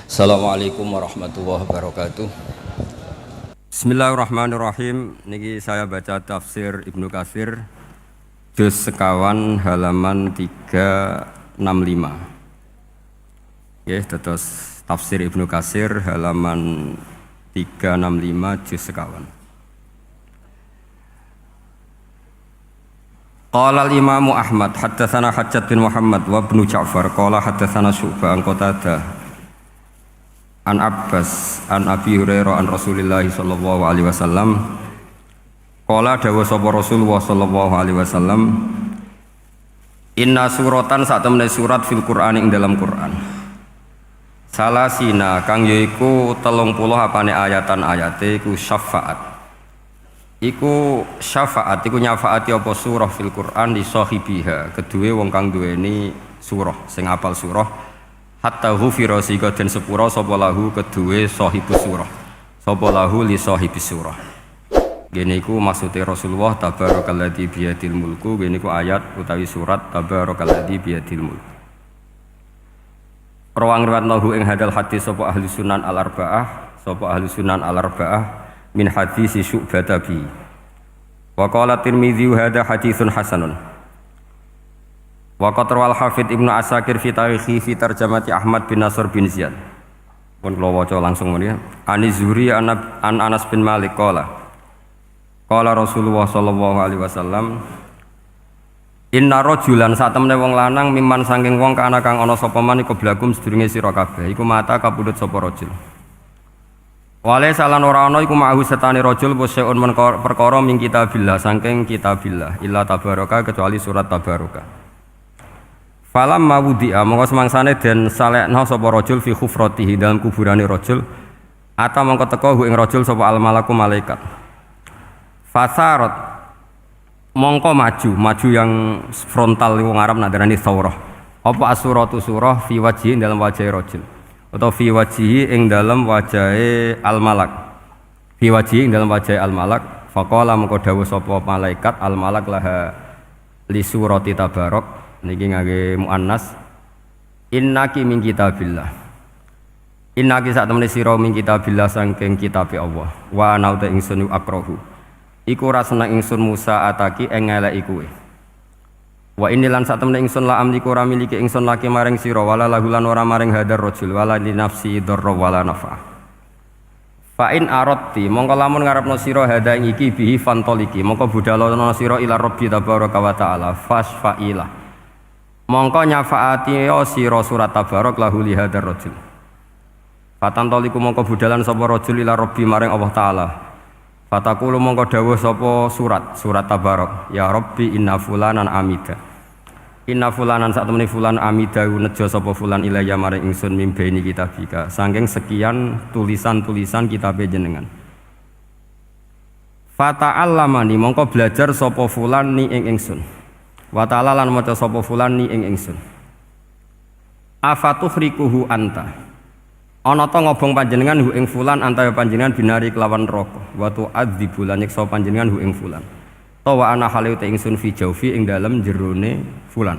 Assalamualaikum warahmatullahi wabarakatuh. Bismillahirrahmanirrahim. Niki saya baca tafsir Ibnu Katsir juz sekawan halaman 365. Ya, terus tafsir Ibnu Katsir halaman 365 juz sekawan. Qala al-Imam Ahmad haddatsana Hajjaj bin Muhammad wa Ibnu Ja'far qala haddatsana Syu'bah an Qatadah an Abbas an Abi Hurairah an Rasulillah sallallahu alaihi wasallam qala dawa sapa Rasulullah sallallahu alaihi wasallam inna suratan sak temene surat fil Qur'an ing dalam Qur'an salasina kang yaiku 30 apane ayatan ayate iku syafaat iku syafaat iku nyafaati apa surah fil Qur'an li sahibiha kedue wong kang duweni surah sing apal surah hatta ghufira sika den sepura sapa lahu kedue sahibus surah sapa lahu li sahibis surah ngene iku maksude Rasulullah tabarakalladzi biyadil mulku ngene iku ayat utawi surat tabarakalladzi biyadil mulku rawang riwayat lahu ing hadal hadis sapa ahli sunan al arba'ah min hadis Syu'bah tabi wa qala Tirmidzi hadza haditsun hasanun wa qatra wal hafid Ibnu Asakir fi tarikhi fi tarjamati Ahmad bin Nasr bin Ziyad pun kula waca langsung mriki Ani Zuhri an Anas bin Malik qala Rasulullah sallallahu alaihi wasallam inna rajulan satemene wong lanang miman saking wong kana kang ana sapa man iku blagum sedurunge sira kabeh iku mata kapundhut sapa rajul wale salan ora ana iku ma'hu setane rajul poseun perkara min kitabillah saking kitabillah illa tabaraka kecuali surat tabaraka falam mawudi'a mongko semangsane den salekna sapa rajul fi khufratihi dalam kuburane rajul ata mongko teka ing rajul sapa al malaku malaikat fasarat mongko maju yang frontal wong Arab nadarani thawrah apa asuratu surah fi wajhi dalam wajah rajul atau fi wajhi ing dalam wajahe al malak fi wajhi ing dalam wajahe al malak faqala mongko dawuh sapa malaikat al malak laha li surati tabarak niki ngangge muannas innaki min kitabillah innaki sak temene sira min kitabillah saking kitabe Allah wa ana uta ingsun akrahu iku ora seneng ingsun Musa ataki ing ngeleki kowe wa inilan sak temene ingsun la amliku ora miliki ingsun laki maring sira wala lahulan ora maring hadar rajul wala li nafsi darra wala nafa fa in aradti mongko lamun ngarepno sira hada ing iki bihi fantoliki mongko budalono sira ila rabbi tabaraka wa taala fasfailah mongko nyafaati sira surat tabarak lahu li hadar rajul fatantoliku mongko budalan sapa rajul ila rabbi maring Allah taala fatakulu mongko dawuh sapa surat tabarak ya rabbi inna fulanan amida inna fulanan sak temene fulan amida nejo sapa fulan ilayya maring ingsun mimbaini kitabika saking sekian tulisan-tulisan kitabe jenengan fata'allamani mongko belajar sapa fulan ni ing ingsun wa ta'ala lan maca sapa fulan ni ing ingsun afatuhrikuhu anta ana ta ngobong panjenengan hu ing fulan antaya panjenengan binari kelawan neraka wa tu'adzibu lan nyiksa panjenengan hu ing fulan wa ana halu ta ingsun fi jaufi ing dalem jerone fulan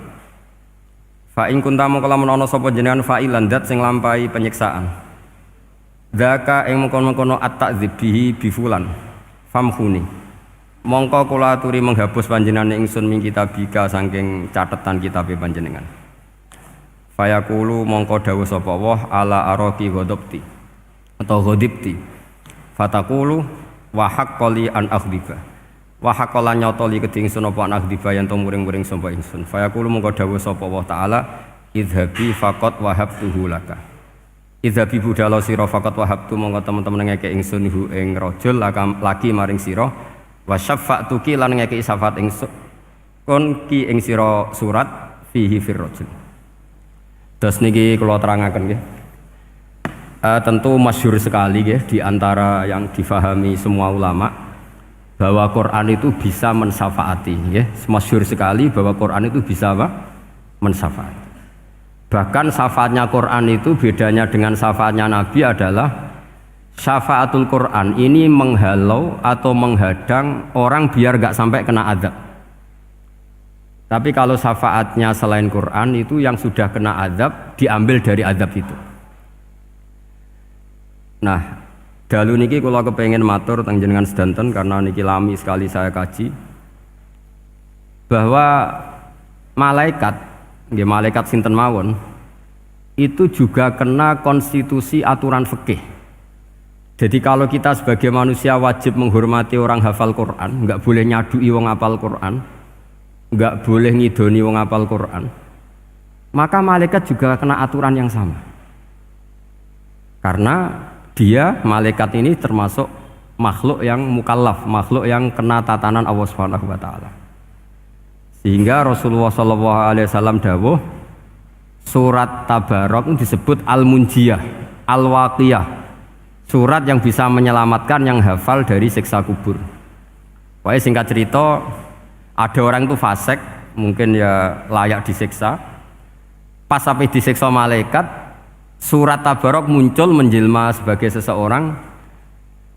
fa ing kunta mongko lamun ana sapa jenengan fa'ilan dat sing lampahi penyiksaan dzaka ing mengkono-kono at-ta'dzib bihi bi fulan famkhuni mongko kula aturi menghapus panjenengan ingsun min kitabika saking catetan kitabe panjenengan fayaqulu mongko dawuh sapa Allah ala araqi ghadabti atau ghadibti fataqulu wa haqqali an akhdiba wa haqqala nyotoli keding ingsun apa an akhdiba yen to muring-muring sapa ingsun fayaqulu mongko dawuh sapa Allah taala idhabi faqat wahabtuhu laka idhabi budala sira faqat wahabtu mongko temen-temen ngeke ingsun hu ing rajul laki maring sira wa syafa'tuki lan ngeke syafaat ingsun kon ki ing sira surat fihi fir rajul. Terus niki kalau terangaken nggih. Tentu masyhur sekali nggih di antara yang difahami semua ulama bahwa Quran itu bisa mensyafaati nggih. Masyhur sekali bahwa Quran itu bisa apa? Mensyafaati. Bahkan syafaatnya Quran itu bedanya dengan syafaatnya Nabi adalah syafaatul Quran ini menghalau atau menghadang orang biar gak sampai kena azab. Tapi kalau syafaatnya selain Quran itu yang sudah kena azab diambil dari azab itu. Nah, dalu niki kula kepengin matur teng jenengan sedanten karena niki lami sekali saya kaji bahwa malaikat, nggih malaikat sinten mawon itu juga kena konstitusi aturan fikih. Jadi kalau kita sebagai manusia wajib menghormati orang hafal Quran, nggak boleh nyadui wong hafal Quran, nggak boleh ngidoni wong hafal Quran, maka malaikat juga kena aturan yang sama. Karena dia, malaikat ini termasuk makhluk yang mukallaf, makhluk yang kena tatanan Allah Subhanahu wa taala. Sehingga Rasulullah SAW dawuh surat Tabarok disebut Al-Munjiyah, Al-Waqiyah. Surat yang bisa menyelamatkan yang hafal dari siksa kubur. Pokoknya singkat cerita, ada orang itu fasik, mungkin ya layak disiksa. Pas sampai disiksa malaikat, surat Tabarok muncul menjelma sebagai seseorang.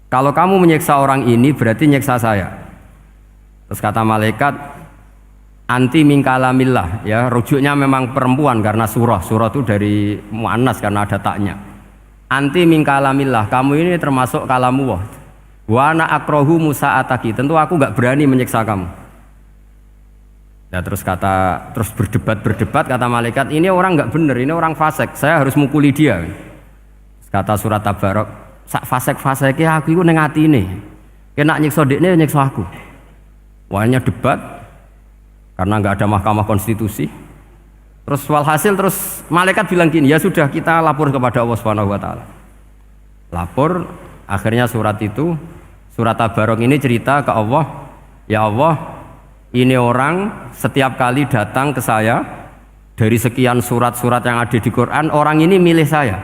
Kalau kamu menyiksa orang ini berarti nyiksa saya. Terus kata malaikat, anti min kalamillah, ya rujuknya memang perempuan karena surah itu dari muannas karena ada taknya. Anti min kalamillah, kamu ini termasuk kalamu wah. Wa ana akrahu musa'ataki, tentu aku enggak berani menyiksa kamu. Ya terus berdebat kata malaikat, ini orang enggak benar, ini orang fasik, saya harus mukuli dia. Kata surat Tabarok, sak fasik-fasike aku iku ning atine. Kena nyiksa dekne nyiksa aku. Wahnya debat karena enggak ada mahkamah konstitusi. Terus walhasil terus malaikat bilang gini, ya sudah kita lapor kepada Allah Subhanahu wa taala. Lapor, akhirnya surat Tabarok ini cerita ke Allah, ya Allah, ini orang setiap kali datang ke saya dari sekian surat-surat yang ada di Quran, orang ini milih saya.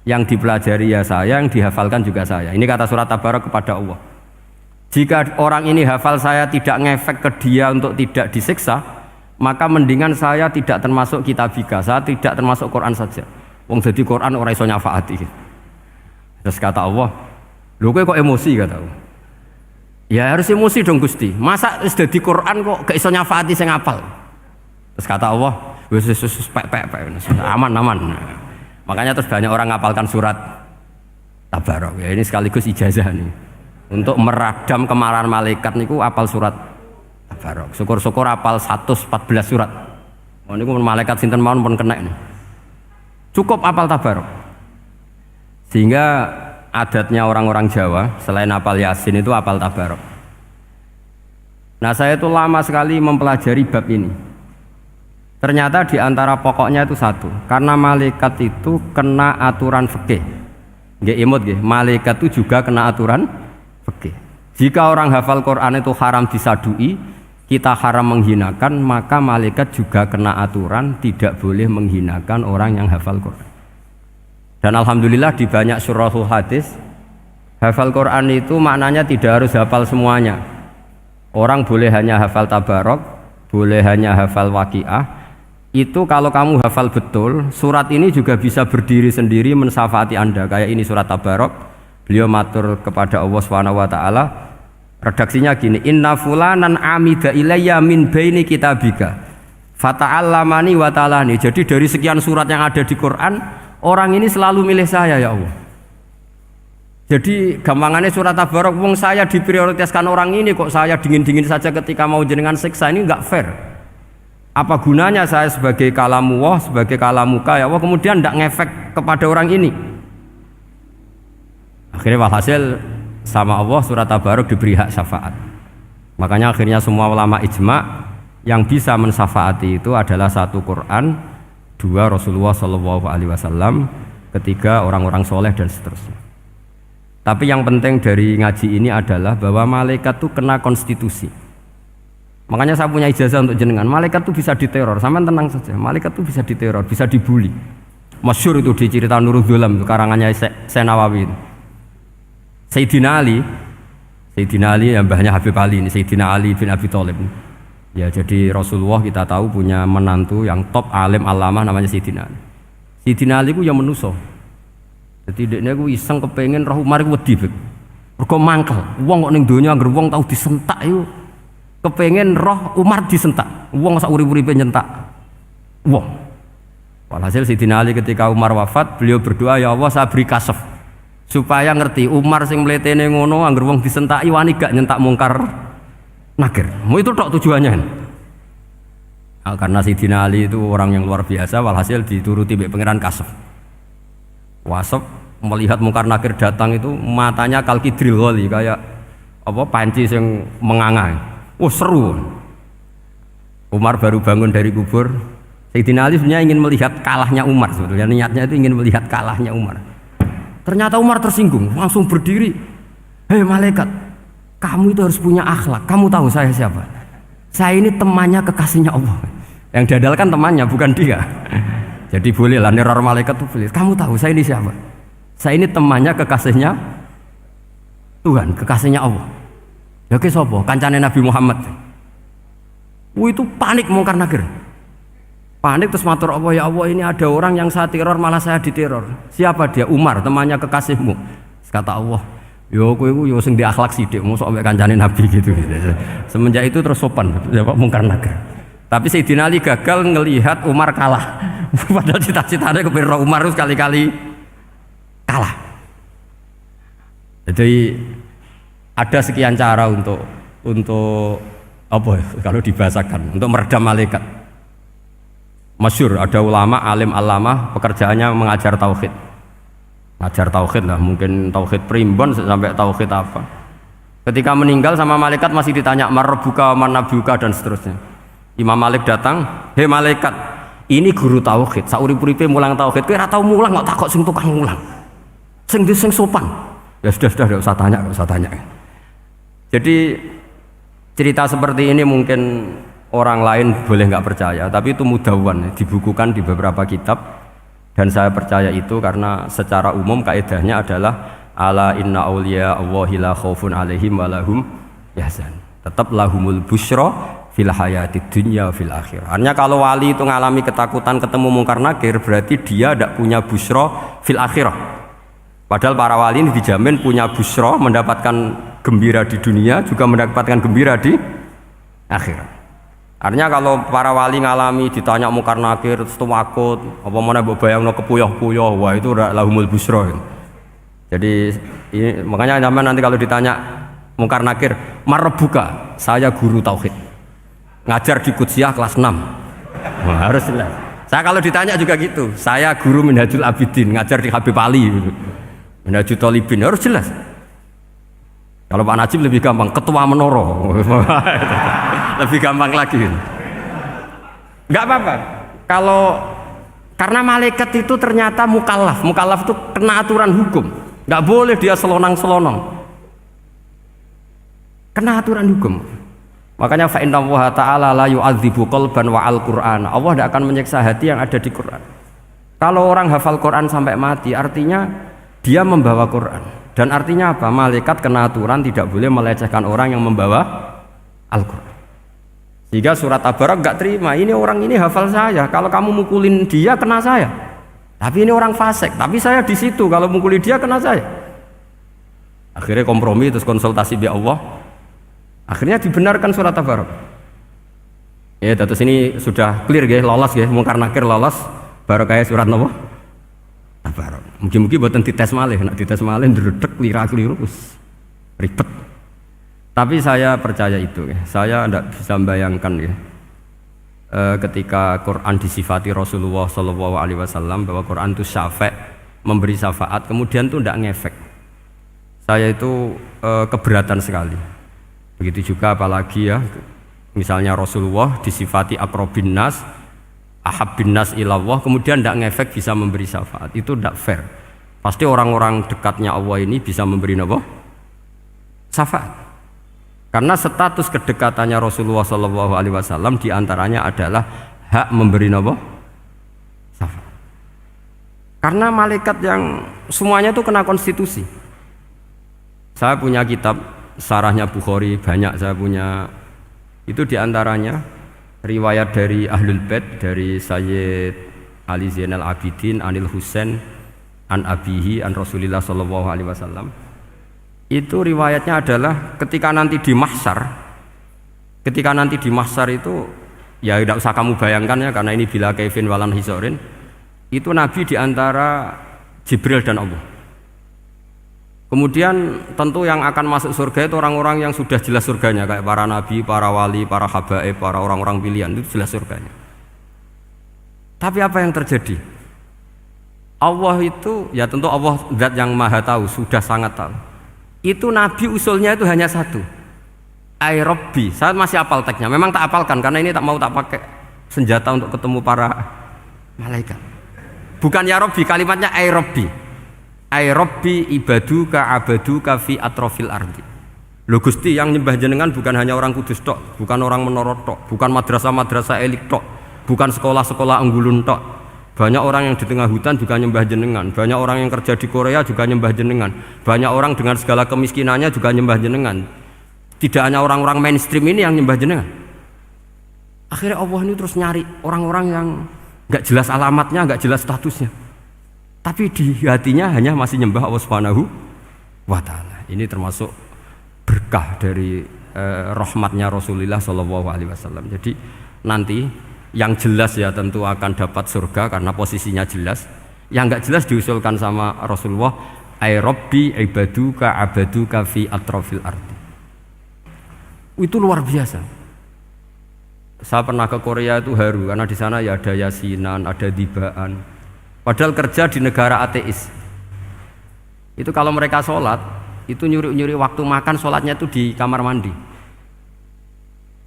Yang dipelajari ya saya, yang dihafalkan juga saya. Ini kata surat Tabarok kepada Allah. Jika orang ini hafal saya tidak ngefek ke dia untuk tidak disiksa, maka mendingan saya tidak termasuk kitabika, saya tidak termasuk Quran saja. Wong jadi Quran ora iso nyafaati. Terus kata Allah, lho kowe kok emosi kata Allah. Ya harus emosi dong Gusti. Masa wis dadi Quran kok gak iso nyafaati sing apal. Terus kata Allah, wis pek aman. Makanya terus banyak orang ngapalkan surat Tabarok. Ya ini sekaligus ijazah nih. Untuk meradam kemarahan malaikat niku apal surat Tabarok. Syukur-syukur apal 114 surat. Oh niku malaikat sinten mawon pun kena ini. Cukup apal Tabarok. Sehingga adatnya orang-orang Jawa selain apal Yasin itu apal Tabarok. Nah, saya itu lama sekali mempelajari bab ini. Ternyata di antara pokoknya itu satu, karena malaikat itu kena aturan fikih. Nggih imut nggih, malaikat itu juga kena aturan fikih. Jika orang hafal Quran itu haram disadui, kita haram menghinakan, maka malaikat juga kena aturan tidak boleh menghinakan orang yang hafal Quran. Dan alhamdulillah di banyak surahul hadis, hafal Quran itu maknanya tidak harus hafal semuanya. Orang boleh hanya hafal Tabarok, boleh hanya hafal Waqiah. Itu kalau kamu hafal betul, surat ini juga bisa berdiri sendiri mensyafaati Anda. Kayak ini surat Tabarok, beliau matur kepada Allah Subhanahu wa taala. Redaksinya gini, inna fulanan amida ilayya min baini kitabika fata'allamani wa ta'alani. Jadi dari sekian surat yang ada di Quran, orang ini selalu milih saya ya Allah. Jadi gampangannya surat Tabarok, wong saya diprioritaskan orang ini kok saya dingin-dingin saja ketika mau jenengan siksa, ini enggak fair. Apa gunanya saya sebagai kalamullah, sebagai kalamuka ya Allah, kemudian enggak ngefek kepada orang ini. Akhirnya walhasil sama Allah surat Tabarok diberi hak syafaat. Makanya akhirnya semua ulama ijma yang bisa mensyafaati itu adalah satu Quran, dua Rasulullah SAW, ketiga orang-orang soleh dan seterusnya. Tapi yang penting dari ngaji ini adalah bahwa malaikat itu kena konstitusi. Makanya saya punya ijazah untuk jenengan. Malaikat itu bisa diteror, sampean tenang saja. Malaikat itu bisa diteror, bisa dibully. Masyhur itu di cerita Nurul Dzulam itu karangannya Senawawi. Sayyidina Ali yang mbahnya Habib Ali ini, Sayyidina Ali bin Abi Thalib. Ya jadi Rasulullah kita tahu punya menantu yang top alim alamah namanya Sayyidina Ali. Sayyidina Ali itu yang menuso. Jadi dekne ku iseng kepengen roh Umar ku wedi. Mergo mangkel. Wong kok ning donya anggere wong tau disentak iku kepengen roh Umar disentak. Wong sak urip-uripe nyentak wong. Walhasil Sayyidina Ali ketika Umar wafat, beliau berdoa, ya Allah saya beri kasaf supaya ngerti Umar sing mletene ngono angger wong disentaki wani gak nyentak mungkar nakir. Itu tok tujuannya. Nah, karena Sayyidina Ali itu orang yang luar biasa, walhasil dituruti mbek pangeran Kasep. Wasep melihat mungkar nakir datang itu matanya kalkidril ghali kayak apa panci yang menganga. Seru. Umar baru bangun dari kubur. Sayyidina Ali sebenarnya ingin melihat kalahnya Umar sebetulnya. Niatnya itu ingin melihat kalahnya Umar. Ternyata Umar tersinggung, langsung berdiri. Hei malaikat, kamu itu harus punya akhlak. Kamu tahu saya siapa? Saya ini temannya kekasihnya Allah. Yang diandalkan temannya, bukan dia. Jadi boleh lah neror malaikat itu boleh. Kamu tahu saya ini siapa? Saya ini temannya kekasihnya Tuhan, kekasihnya Allah. Ya ke sopo? Kancane Nabi Muhammad. Itu panik mungkar nakir. Panik terus matur Allah, ya Allah ini ada orang yang saya teror malah saya diteror. Siapa dia? Umar, temannya kekasihmu. Kata Allah, yo kowe iku yo sing di akhlak sithik mosok ambek kancane Nabi gitu. Semenjak itu terus sopan jawab mungkar nakir. Tapi Sayyidina Ali gagal ngelihat Umar kalah. Padahal cita-citanya kepengin Umar sekali-kali kalah. Jadi ada sekian cara untuk apa kalau dibahasakan untuk meredam malaikat. Masyhur ada ulama alim alamah pekerjaannya mengajar tauhid. Ngajar tauhid lah, mungkin tauhid primbon sampai tauhid apa. Ketika meninggal sama malaikat masih ditanya marbuka manabiuka dan seterusnya. Imam Malik datang, "Hei malaikat, ini guru tauhid, saurip-uripe mulang tauhid. Kowe ora tau mulang kok takok sing tukang mulang. Sing sopan." Ya sudah enggak usah tanya. Jadi cerita seperti ini mungkin orang lain boleh nggak percaya, tapi itu mudawwan, dibukukan di beberapa kitab, dan saya percaya itu karena secara umum kaidahnya adalah ala inna auliya Allahi la khaufun alaihim wa lahum yahzan. Tetap lahumul busyra fil hayatid dunya fil akhirah. Artinya kalau wali itu ngalami ketakutan ketemu mungkar nakir berarti dia tidak punya busyra fil akhirah. Padahal para wali ini dijamin punya busyra, mendapatkan gembira di dunia juga mendapatkan gembira di akhirat. Artinya kalau para wali ngalami ditanya mungkar nakir terus takut, apa mana mbok bayangno kepuyah-puyah, wah itu lahumul busra. Jadi ini, makanya zaman nanti kalau ditanya mungkar nakir, marbuka, saya guru tauhid. Ngajar di Qudsiyah kelas 6. Wah, harus jelas. Saya kalau ditanya juga gitu, saya guru Minhajul Abidin, ngajar di Habib Ali. Minhajul Thalibin, harus jelas. Kalau Pak Najib lebih gampang, ketua menoro. Lebih gampang lagi. Enggak apa-apa. Kalau karena malaikat itu ternyata mukallaf. Mukallaf itu kena aturan hukum. Enggak boleh dia selonang-selonong. Kena aturan hukum. Makanya fa innallaha ta'ala la yu'adzibu qalban wa al-Qur'an. Allah tidak akan menyiksa hati yang ada di Quran. Kalau orang hafal Quran sampai mati, artinya dia membawa Quran. Dan artinya apa? Malaikat kena aturan tidak boleh melecehkan orang yang membawa Al-Quran. Sehingga surat Tabarak gak terima, ini orang ini hafal saya, kalau kamu mukulin dia kena saya. Tapi ini orang fasik, tapi saya di situ, kalau mukuli dia kena saya. Akhirnya kompromi terus konsultasi bi Allah. Akhirnya dibenarkan surat Tabarak. Ya, terus ini sudah clear ya, lolos ya, mungkar nakir lolos, baru kayak surat apa? Tabarak. Mungkin buatan dites malih, nak dites malih ndredeg keliru ribet. Tapi saya percaya itu ya. Saya tidak bisa membayangkan ya. Ketika Quran disifati Rasulullah SAW bahwa Quran itu syafa', memberi syafaat, kemudian itu tidak ngefek. Saya itu keberatan sekali. Begitu juga apalagi ya, misalnya Rasulullah disifati aqrabin nas, ahabbin nas ilallah, kemudian tidak ngefek bisa memberi syafaat. Itu tidak fair. Pasti orang-orang dekatnya Allah ini bisa memberi apa? Syafaat. Karena status kedekatannya Rasulullah SAW diantaranya adalah hak memberi apa? Syafaat. Karena malaikat yang semuanya itu kena konstitusi. Saya punya kitab syarahnya Bukhari banyak, saya punya itu diantaranya riwayat dari Ahlul Bait, dari Sayyid Ali Zainal Abidin, Anil Husain, an abihi, an Rasulillah SAW. Itu riwayatnya adalah ketika nanti di mahsyar itu ya tidak usah kamu bayangkan ya, karena ini bila kaifin walan hisorin, itu Nabi diantara Jibril dan Allah. Kemudian tentu yang akan masuk surga itu orang-orang yang sudah jelas surganya, kayak para nabi, para wali, para habaib, para orang-orang pilihan, itu jelas surganya. Tapi apa yang terjadi? Allah itu, ya tentu Allah zat yang maha tahu, sudah sangat tahu. Itu nabi usulnya itu hanya satu, ay Rabbi. Saya masih hafal teksnya, memang tak hafalkan karena ini tak mau tak pakai senjata untuk ketemu para malaikat. Bukan ya Rabbi, kalimatnya ay Rabbi. Ay Rabbi ibaduka abaduka fi atrofil ardi. Lho Gusti, yang nyembah jenengan bukan hanya orang Kudus tok, bukan orang Menara tok, bukan madrasah-madrasah elit tok, bukan sekolah-sekolah Anggulun tok. Banyak orang yang di tengah hutan juga nyembah jenengan, banyak orang yang kerja di Korea juga nyembah jenengan, banyak orang dengan segala kemiskinannya juga nyembah jenengan. Tidak hanya orang-orang mainstream ini yang nyembah jenengan. Akhirnya Allah ini terus nyari orang-orang yang gak jelas alamatnya, gak jelas statusnya, tapi di hatinya hanya masih nyembah Allah Subhanahu wa ta'ala. Ini termasuk berkah dari rahmatnya Rasulullah Shallallahu Alaihi Wasallam. Jadi nanti yang jelas ya tentu akan dapat surga karena posisinya jelas. Yang enggak jelas diusulkan sama Rasulullah, ay Rabbi ibaduka abaduka fi atrofil ardi. Itu luar biasa. Saya pernah ke Korea itu haru karena di sana ya ada yasinan, ada dibaan. Padahal kerja di negara ateis. Itu kalau mereka sholat, itu nyuri-nyuri waktu makan, sholatnya itu di kamar mandi.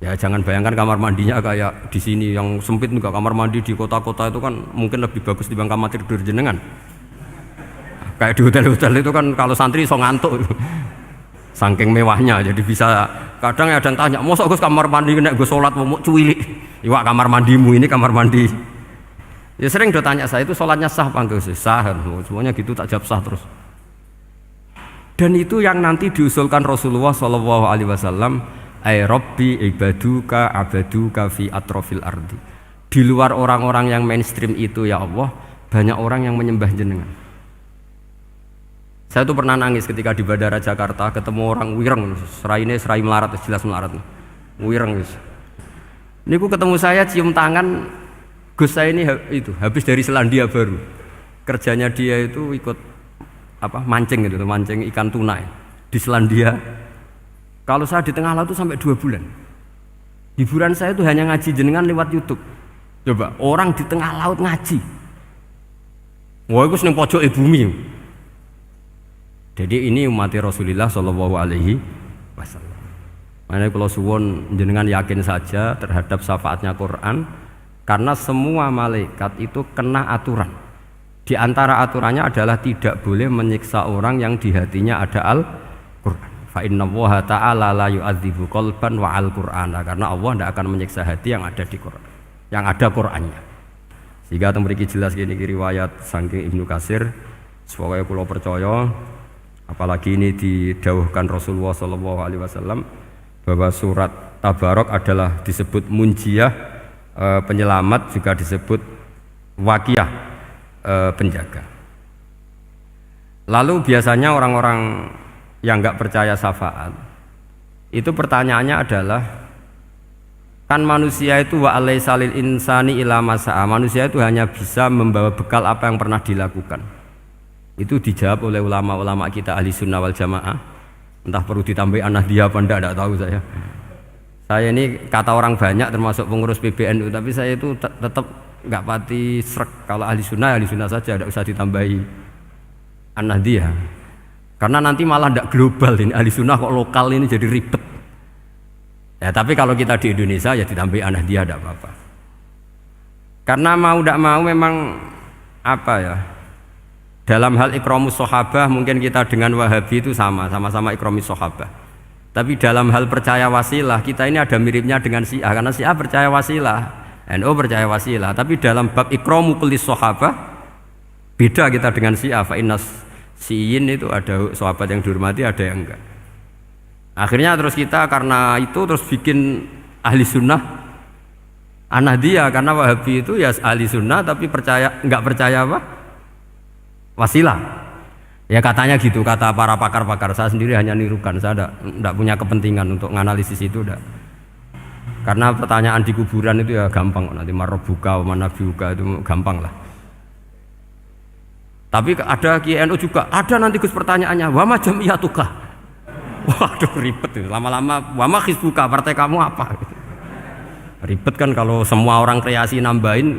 Ya jangan bayangkan kamar mandinya kayak di sini yang sempit juga. Kamar mandi di kota-kota itu kan mungkin lebih bagus dibanding kamar tidur jenengan. Kayak di hotel-hotel itu kan kalau santri so ngantuk. Saking mewahnya, jadi bisa kadang ada yang tanya, mosok Gus kamar mandi nek gue sholat mau cuwilik. Iwak kamar mandimu ini kamar mandi. Ya sering do tanya saya itu sholatnya sah apa enggak sih? Sah, semuanya gitu tak jawab sah terus. Dan itu yang nanti diusulkan Rasulullah Shallallahu Alaihi Wasallam, ay Rabbi ibaduka abaduka fi atrofil ardi. Di luar orang-orang yang mainstream itu ya Allah, banyak orang yang menyembah jenengan. Saya tuh pernah nangis ketika di Bandara Jakarta ketemu orang wireng, serai melarat, jelas melarat, wireng wis. Niku ketemu saya cium tangan. Gus saya ini itu habis dari Selandia Baru, kerjanya dia itu ikut mancing gitu, mancing ikan tuna di Selandia. Kalau saya di tengah laut itu sampai 2 bulan. Hiburan saya itu hanya ngaji jenengan lewat YouTube. Coba orang di tengah laut ngaji. Wah itu seneng pojok bumi. Jadi ini umat Rasulullah Shallallahu Alaihi Wasallam. Makanya kalau suwon jenengan yakin saja terhadap syafaatnya Quran. Karena semua malaikat itu kena aturan. Di antara aturannya adalah tidak boleh menyiksa orang yang di hatinya ada Al-Quran. Fa innallaha ta'ala la yu'adzibu qalban wa al-Qur'ana. Karena Allah tidak akan menyiksa hati yang ada di Quran, yang ada Qurannya. Sehingga memiliki jelas gini riwayat saking Ibnu Katsir. Supaya kula percaya, apalagi ini didhawuhkan Rasulullah Shallallahu Alaihi Wasallam bahwa surat Tabarok adalah disebut munjiyah, penyelamat, juga disebut wakiyah, penjaga. Lalu biasanya orang-orang yang enggak percaya syafaat itu pertanyaannya adalah, kan manusia itu wa alaisa lil insani ila masa'a, manusia itu hanya bisa membawa bekal apa yang pernah dilakukan. Itu dijawab oleh ulama-ulama kita ahli sunnah wal jamaah. Entah perlu ditambah anahdia apa enggak tahu saya. Saya ini kata orang banyak termasuk pengurus PBNU, tapi saya itu tetap nggak pati srek. Kalau ahli sunnah saja, tidak usah ditambahi an-nahdiyah. Karena nanti malah tidak global ini, ahli sunnah kok lokal ini jadi ribet. Ya tapi kalau kita di Indonesia ya ditambahi an-nahdiyah tidak apa-apa. Karena mau tidak mau memang apa ya, dalam hal ikramus sahabah mungkin kita dengan Wahabi itu sama-sama ikramus sahabah. Tapi dalam hal percaya wasilah kita ini ada miripnya dengan Syiah, karena Syiah percaya wasilah, NU percaya wasilah. Tapi dalam bab ikramu kulli sahabah beda kita dengan Syiah. Fa innas Syiin itu ada sahabat yang dihormati, ada yang enggak. Akhirnya terus kita karena itu terus bikin ahli sunnah an-nahdiyah, karena Wahabi itu ya ahli sunnah tapi enggak percaya apa? Wasilah. Ya katanya gitu, kata para pakar-pakar. Saya sendiri hanya nirukan, saya tidak punya kepentingan untuk menganalisis itu enggak. Karena pertanyaan di kuburan itu ya gampang, nanti marabbuka wa manabiuka itu gampang lah. Tapi ada Kiai NU juga, ada nanti Gus pertanyaannya, wa ma jamiyatuka. Waduh ribet itu. Lama-lama wa ma hizbuka, partai kamu apa? Ribet kan kalau semua orang kreasi nambahin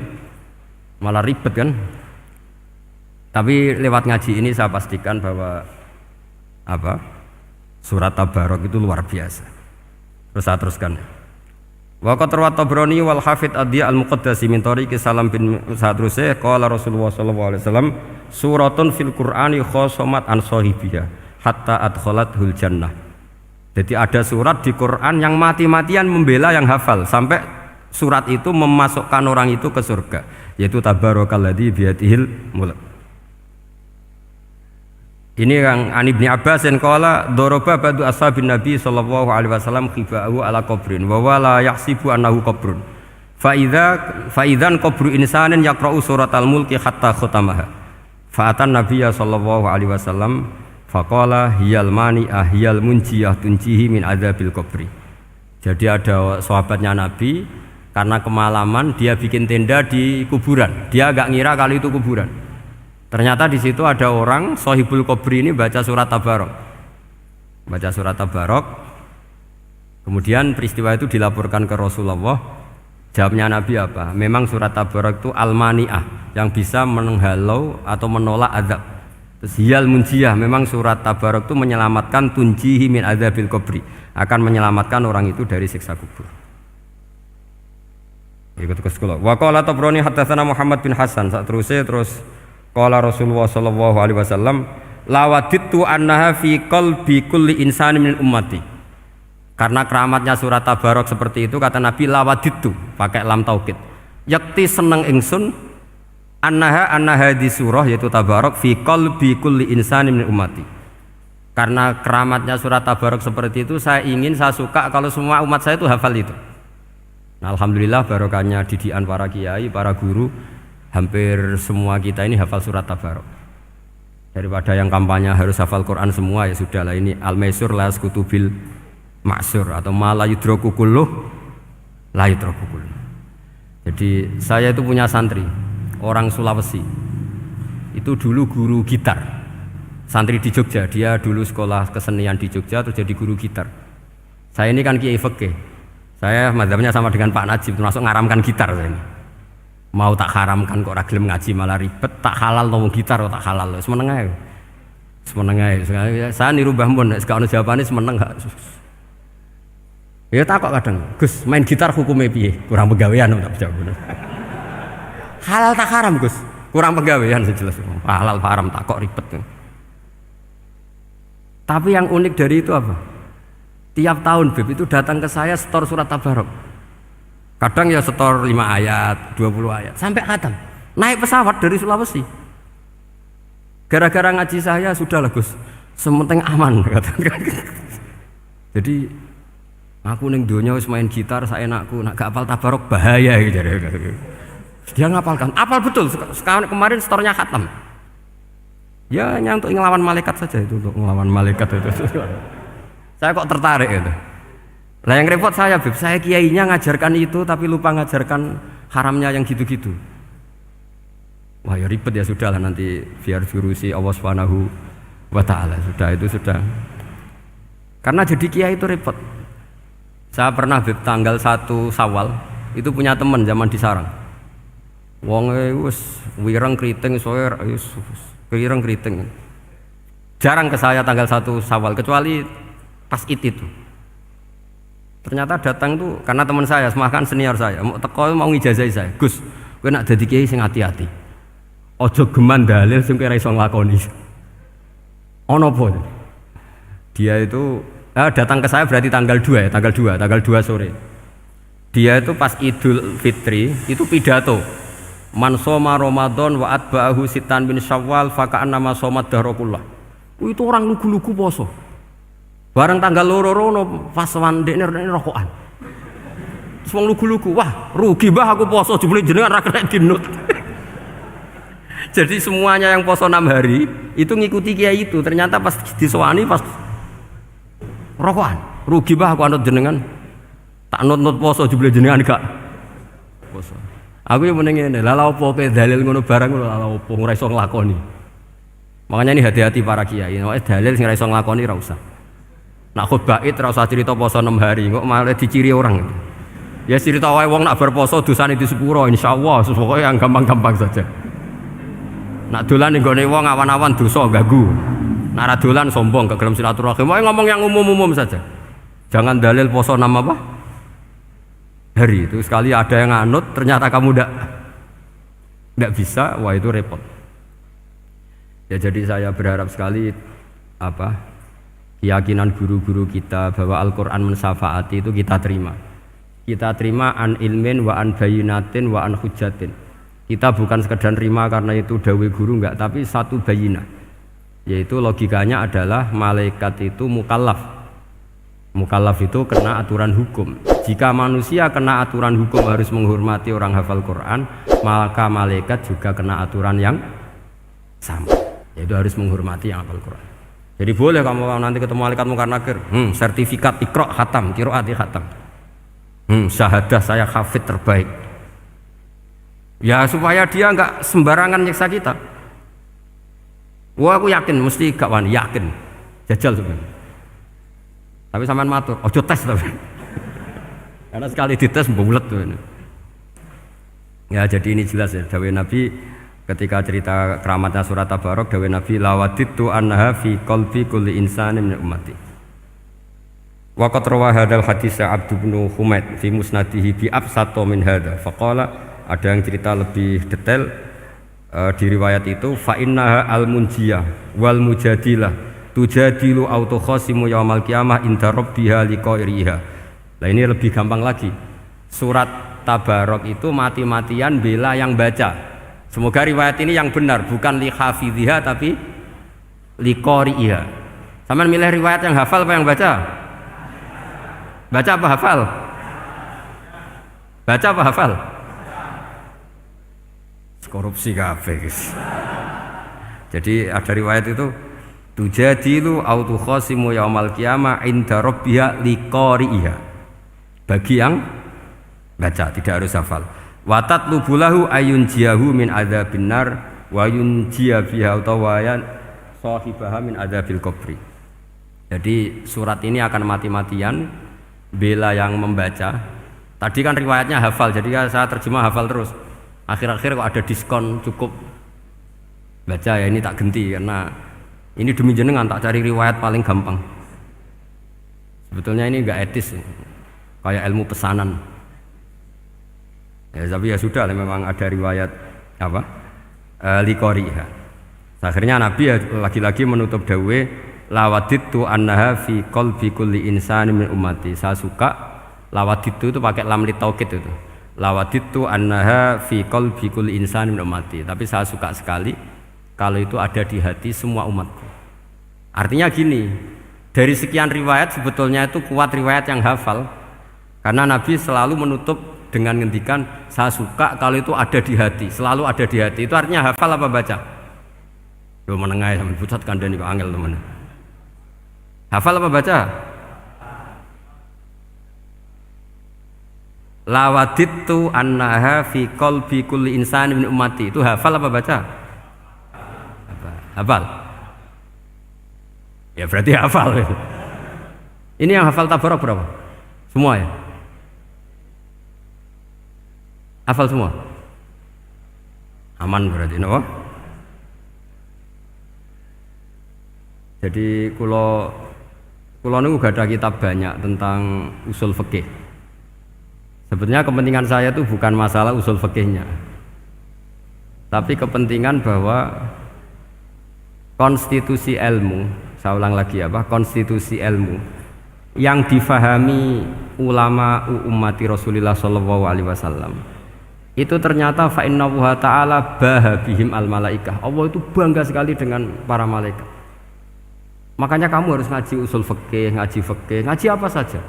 malah ribet kan. Tapi lewat ngaji ini saya pastikan bahwa surat Tabarok itu luar biasa. Terus saya teruskan. Wa qad rawat Tabrani wal Hafidz Ad-Diya al-Muqaddasi min tariqi Salam bin Sa'drusih qala Rasulullah sallallahu alaihi wasallam suratun fil Qur'ani khosomat an sahibiha hatta adkhalathul jannah. Jadi ada surat di Quran yang mati-matian membela yang hafal sampai surat itu memasukkan orang itu ke surga, yaitu tabarakalladzi biyadihil mulk. Ini yang An Ibnu Abbas yang qala daraba ba'du ashabin Nabi sallallahu alaihi wasallam khiba'ahu ala qabrin wa wala yahsibu annahu qabrun. Fa idzan qabru insanin yaqra'u suratal mulki hatta khatamaha. Fa atan Nabiyya sallallahu alaihi wasallam faqala hiyal mani'ah hiyal munjiyah tunjihi min adzabil qabri. Jadi ada sahabatnya Nabi karena kemalaman dia bikin tenda di kuburan. Dia agak ngira kalau itu kuburan. Ternyata di situ ada orang Sohibul Qabri ini baca surat Tabarok. Baca surat Tabarok. Kemudian peristiwa itu dilaporkan ke Rasulullah. Jawabnya Nabi apa? Memang surat Tabarok itu al-mani'ah yang bisa menghalau atau menolak azab. Terus hiyal munjiyah, memang surat Tabarok itu menyelamatkan tunjihi min adzabil qabri, akan menyelamatkan orang itu dari siksa kubur. Ikut ke sekolah. Wa qala Tabrani haddatsana Muhammad bin Hasan. Terus qala Rasulullah sallallahu alaihi wasallam lawadittu annaha fi qalbi kulli insani min ummati. Karena keramatnya surat Tabarok seperti itu kata Nabi lawadittu pakai lam taukid. Yakti seneng ingsun annaha di surah yaitu Tabarok fi qalbi kulli insani min ummati. Karena keramatnya surat Tabarok seperti itu saya suka kalau semua umat saya itu hafal itu. Nah, alhamdulillah barokahnya didikan para kiai, para guru. Hampir semua kita ini hafal surat Tabarok. Daripada yang kampanye harus hafal Quran semua, ya sudahlah, ini al-maisur la yasqutubil ma'sur atau ma la yudraku kulluh la yudraku kulluh. Jadi saya itu punya santri orang Sulawesi. Itu dulu guru gitar. Santri di Jogja, dia dulu sekolah kesenian di Jogja terus jadi guru gitar. Saya ini kan kiai fikih. Saya mazhabnya sama dengan Pak Najib, termasuk ngaramkan gitar saya ini. Mau tak haramkan kok ora gelem ngaji malah ribet, tak halal ngomong gitar kok tak halal. Semeneng ae. Saya niru Mbah Mun, nek ono jawabane semeneng gak. Ya takok kadang, Gus, main gitar hukumnya piye? Kurang pegawean tak jawab. Halal tak haram, Gus? Kurang pegawean sejelas. Halal haram takok ribet. Tapi yang unik dari itu apa? Tiap tahun Beb itu datang ke saya setor surat Tabarok. Kadang ya setor 5 ayat, 20 ayat, sampai khatam. Naik pesawat dari Sulawesi. Gara-gara ngaji saya, sudahlah Gus, sementing aman. Jadi, aku ning donya wis main gitar, saya enakku, nak gak apal Tabarok bahaya gitu. Dia ngapalkan, apal betul. Sekarang kemarin setornya khatam. Ya hanya untuk ngelawan malaikat saja itu, untuk ngelawan malaikat itu. Saya kok tertarik gitu. Lah yang repot saya, Beb, saya kiainya ngajarkan itu tapi lupa ngajarkan haramnya yang gitu-gitu. Wah ya ribet ya, sudahlah nanti biar diurusi Allah Subhanahu wa taala. Sudah. Karena jadi kiai itu repot. Saya pernah Beb tanggal 1 Syawal itu punya teman zaman di Sarang. Wonge wis wireng kriting soe wis wireng kriting. Jarang ke saya tanggal 1 Syawal kecuali pas itu. Ternyata datang tuh karena teman saya, semakan senior saya, teko mau ngijazah saya. Gus, kowe nak dadi kiai sing hati-hati. Aja geman dalil sing kowe ora iso nglakoni. Ono apa? Dia itu datang ke saya berarti tanggal 2 ya, tanggal 2 sore. Dia itu pas Idul Fitri itu pidato. Man shoma Ramadan wa atba'ahu sitan bin Syawal fa ka'annama shomat dahrakullah. Itu orang lugu-lugu poso. Bareng tanggal loro-loro pas wandekne rokokan. Wong lugu-lugu, wah rugi Mbah aku poso jebule jenengan ra kena dinut. Jadi semuanya yang poso 6 hari itu ngikuti kiai itu. Ternyata pas disowani pas rokokan, rugi Mbah aku anut jenengan. Tak nut-nut poso jebule jenengan gak poso. Aku yo meneng ngene, lha opo kowe dalil ngono barang ngono lha opo ora iso nglakoni. Makanya ini hati-hati para kiai. Nek dalil sing ora iso nglakoni ora usah. Nak khutbah Id ora usah cerita poso 6 hari, kok malah diciri orang. Ya cerita wae wong nak berposo dosane di sepuro insyaallah, pokoke yang gampang-gampang saja. Nak dolan ning gone wong awan-awan dosa ganggu. Nak ra dolan sombong gak gelem silaturahim. Wae ngomong yang umum-umum saja. Jangan dalil poso 6 apa? Hari itu sekali ada yang nganut ternyata kamu ndak bisa, wah itu repot. Ya jadi saya berharap sekali keyakinan guru-guru kita bahwa Al-Qur'an mensyafaati itu kita terima. Kita terima an ilmin wa an bayinatin wa an hujjatin. Kita bukan sekedar terima karena itu dawai guru enggak, tapi satu bayinah. Yaitu logikanya adalah malaikat itu mukallaf. Mukallaf itu kena aturan hukum. Jika manusia kena aturan hukum harus menghormati orang hafal Quran, maka malaikat juga kena aturan yang sama. Yaitu harus menghormati yang hafal Quran. Jadi boleh kamu nanti ketemu malaikat mungkar nakir, sertifikat Iqra khatam, qiraati khatam. Syahadah saya hafid terbaik. Ya supaya dia enggak sembarangan nyiksa kita. Wah aku yakin mesti gak wani, yakin. Jajal sebenarnya. Tapi sampean matur, ojo tes tapi. Karena sekali dites bulet tuh ini. Ya jadi ini jelas ya dawuh Nabi ketika cerita keramatnya surat Tabarok, dawuh Nabi lawaditu annaha fi qalbi kulli insanin min ummati. Waqat rawa hadal hadis Abdu bin Humaid fi musnadihi bi absato min hadza. Faqala ada yang cerita lebih detail di riwayat itu fa innaha al munjiyah wal mujadilah tujadilu auto khasimu yaumal qiyamah inda rabbiha liqairiha. Nah ini lebih gampang lagi. Surat Tabarok itu mati-matian bela yang baca. Semoga riwayat ini yang benar, bukan li hafidhiha tapi liqairiha. Sampeyan milih riwayat yang hafal apa yang baca? Baca apa hafal? Baca apa hafal? Korupsi kabeh guys. Jadi ada riwayat itu tujadilu au tukhasimu yaumal qiyamah inda rabbiha liqari'iha. Bagi yang baca tidak harus hafal. Wa tatlubulahu ayun jiyahu min adzabin nar wa yunjiya biha utawayan sahibaha min adzabil qabri. Jadi surat ini akan mati-matian bela yang membaca. Tadi kan riwayatnya hafal, jadi saya terjemah hafal terus. Akhir-akhir kok ada diskon cukup baca ya ini tak ganti karena ini demi jenengan tak cari riwayat paling gampang. Sebetulnya ini enggak etis, kayak ilmu pesanan. Ya tapi ya sudah, memang ada riwayat apa? Liqariha. Akhirnya Nabi ya lagi-lagi menutup dawuh lawaditu annaha fi qalbi kulli insani min ummati. Saya suka lawaditu itu pakai lam li taukid itu. Lawaditu annaha fi qalbi kulli insani min ummati. Tapi saya suka sekali kalau itu ada di hati semua umatku. Artinya gini, dari sekian riwayat sebetulnya itu kuat riwayat yang hafal. Karena Nabi selalu menutup dengan ngendikan saya suka kalau itu ada di hati, selalu ada di hati. Itu artinya hafal apa baca? Yo menengah sampe pucat kandhani kok angel temen. Hafal apa baca? Lawaditu annaha fi qalbi kulli insani min ummati. Itu hafal apa baca? Hafal. Ya berarti hafal. Ini yang hafal Tabarok berapa? Semua ya? Hafal semua? Aman berarti, no? Jadi kulo niku gak ada kitab banyak tentang usul fikih. Sebetulnya kepentingan saya itu bukan masalah usul fikihnya, tapi kepentingan bahwa konstitusi ilmu, saya ulang lagi konstitusi ilmu yang difahami ulama ummati Rasulullah sallallahu alaihi wasallam itu ternyata fa innahu ta'ala bahabihim al malaikah. Allah itu bangga sekali dengan para malaikat. Makanya kamu harus ngaji usul fikih, ngaji apa saja.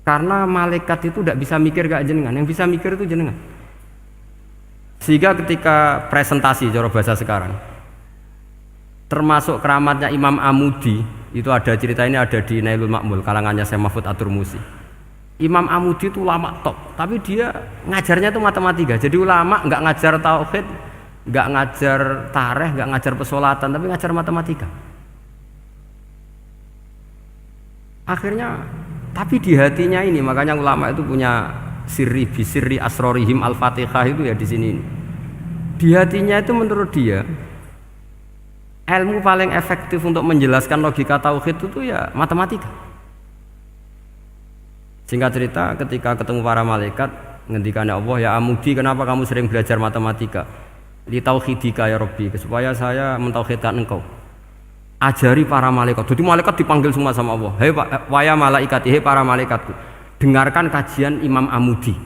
Karena malaikat itu tidak bisa mikir kayak jenengan, yang bisa mikir itu jenengan. Sehingga ketika presentasi cara bahasa sekarang, termasuk keramatnya Imam Amudi, itu ada cerita ini ada di Nailul Ma'mul kalangannya Syekh Mahfud At-Turmusi. Imam Amudi itu ulama top, tapi dia ngajarnya itu matematika. Jadi ulama nggak ngajar tauhid, nggak ngajar tareh, nggak ngajar pesolatan, tapi ngajar matematika. Akhirnya, tapi di hatinya ini, makanya ulama itu punya sirri bisirri asrorihim al-fatihah itu ya di sini. Di hatinya itu menurut dia ilmu paling efektif untuk menjelaskan logika tauhid itu ya matematika. Singkat cerita, ketika ketemu para malaikat, ngendikannya Allah, ya Amudi, kenapa kamu sering belajar matematika? Li tauhidika ya Rabbi, supaya saya mentauhidkan engkau. Ajari para malaikat. Jadi malaikat dipanggil semua sama Allah. Hei waya malaikat, hei para malaikatku, dengarkan kajian Imam Amudi.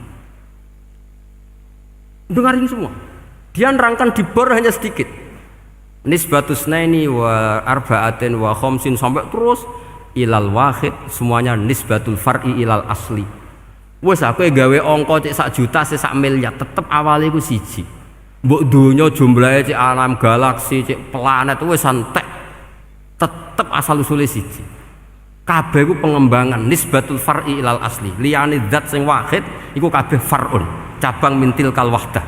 Dengarin semua. Dia nerangkan di bor hanya sedikit. Nisbatus naini wa arba'atin wa khamsin sampai terus ilal wahid, semuanya nisbatul far'i ilal asli. Wes aku gawe angka cek 1 juta cek 1 miliar, tetep awalnya iku siji. Mbok donya jumlahe cek alam galaksi cek planet wes santek. Tetep asal usule siji. Kabeh iku pengembangan nisbatul far'i ilal asli. Liyane zat sing wahid iku kabeh far'un, cabang mintil kal wahdah.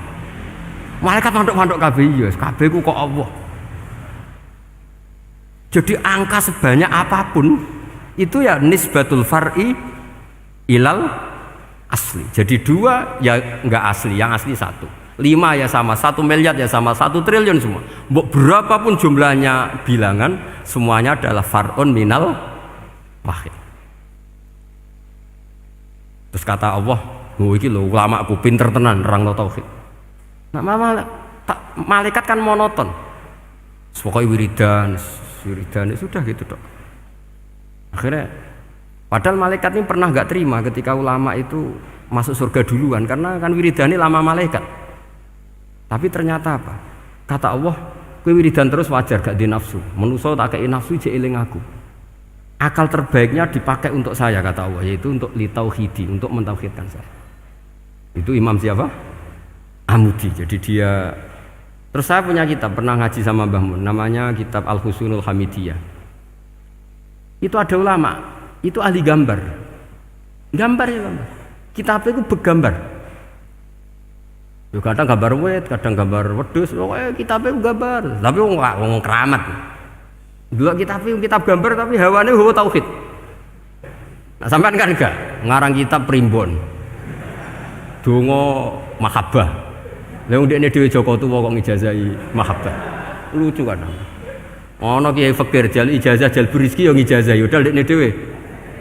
Malaikat manduk-manduk kabeh ya, kabeh iku kok Allah. Jadi angka sebanyak apapun itu ya nisbatul far'i ilal asli. Jadi 2 ya enggak asli, yang asli 1. 5 ya sama, 1 miliar ya sama, 1 triliun semua. Berapapun jumlahnya bilangan, semuanya adalah far'un minal wahid. Terus kata Allah, "Oh iki lho ulama aku pinter tenan nerangno tauhid." Nah, malaikat kan monoton. Pokoknya wiridan sudah gitu dok. Akhirnya padahal malaikat ini pernah nggak terima ketika ulama itu masuk surga duluan, karena kan wiridan ini lama malaikat. Tapi ternyata apa? Kata Allah, kowe wiridan terus wajar gak di nafsu. Manusa tak kei nafsu jek eling aku. Akal terbaiknya dipakai untuk saya, kata Allah, yaitu untuk litauhidi, untuk mentauhidkan saya. Itu imam siapa? Amudi. Jadi dia. Terus saya punya kitab, pernah ngaji sama Mbah Mun, namanya kitab Al-Husunul Hamidiyah. Itu ada ulama, itu ahli gambar. Gambar. Kitab itu bergambar. Yo kadang gambar wit, kadang gambar wedhus, pokoknya kitab itu gambar. Tapi wong keramat. Dulu kitab gambar tapi hawane hawa tauhid. Nah, sampean kan enggak ngarang kitab primbon. Donga mahabbah. Lah ndekne dhewe Joko tuwa kok ngijazahi mahabbah. Lucu kan. Ana kiai fakir jal ijazah jal rezeki yo ngijazahi udal ndekne dhewe.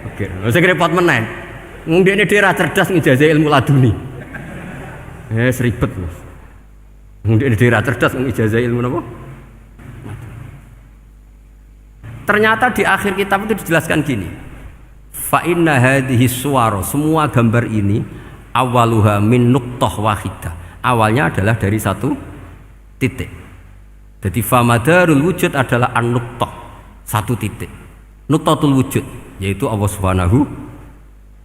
Fakir. Lha sing repot menen. Wong ndekne dhewe ra cerdas ngijazahi ilmu laduni. Seribet lho. Wong ndekne dhewe ra cerdas ngijazahi ilmu napa? Ternyata di akhir kitab itu dijelaskan gini. Fa inna hadhihi suwara, semua gambar ini awaluha min nuqtah wahidah. Awalnya adalah dari 1 titik. Jadi famadarul wujud adalah an-nuqtah, 1 titik. Nuqtatul wujud yaitu Allah Subhanahu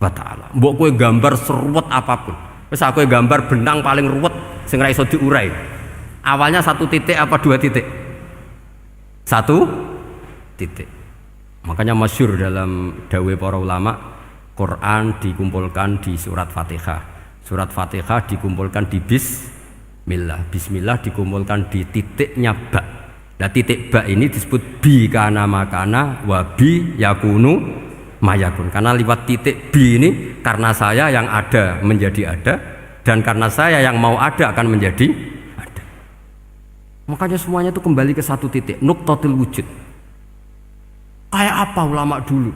wa taala. Mbok kowe gambar seruwet apapun. Wis aku gambar benang paling ruwet sing ra iso diurai. Awalnya 1 titik apa 2 titik? 1 titik. Makanya masyhur dalam dawuh para ulama, Quran dikumpulkan di surat Fatihah. Surat Fatihah dikumpulkan di bismillah. Bismillah dikumpulkan di titiknya ba. Nah titik ba ini disebut bi kana makana wa bi yakunu mayakun. Karena lewat titik bi ini karena saya yang ada menjadi ada, dan karena saya yang mau ada akan menjadi ada. Makanya semuanya itu kembali ke 1 titik, nuqtatul wujud. Kayak apa ulama dulu?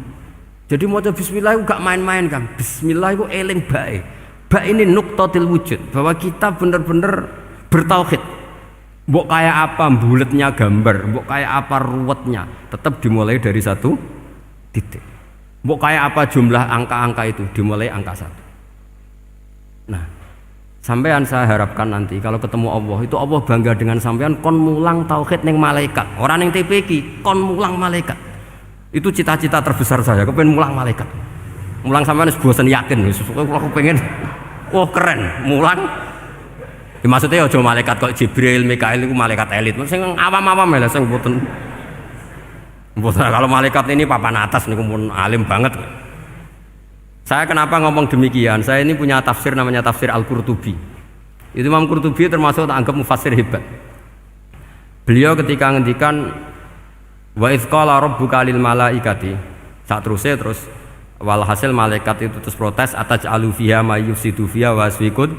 Jadi mau bismillah itu gak main-main kan. Bismillah itu eling bae. Ba ini nuqtatil wujud, bahwa kita benar-benar bertauhid. Mbok kayak apa buletnya gambar, mbok kayak apa ruwetnya, tetap dimulai dari 1 titik. Mbok kayak apa jumlah angka-angka itu, dimulai angka 1. Nah, sampean saya harapkan nanti kalau ketemu Allah, itu Allah bangga dengan sampean kon mulang tauhid ning malaikat. Orang ning TPQ kon mulang malaikat. Itu cita-cita terbesar saya, kepengen mulang malaikat. Mulang sampean wis bosen yakin wis aku pengen keren mulang. Ya, maksudnya aja malaikat kok Jibril, Mikail itu malaikat elit. Sing awam-awam lho sing mboten. Kalau malaikat ini papan atas niku pun alim banget. Saya kenapa ngomong demikian? Saya ini punya tafsir namanya tafsir Al-Qurtubi. Itu Imam Qurtubi termasuk tak anggap mufassir hebat. Beliau ketika ngendikan wa idz qala rabbuka lil malaikati, terus walhasil malaikat itu terus protes ataj'alu fiha may yufsidu fiha wa yasfikud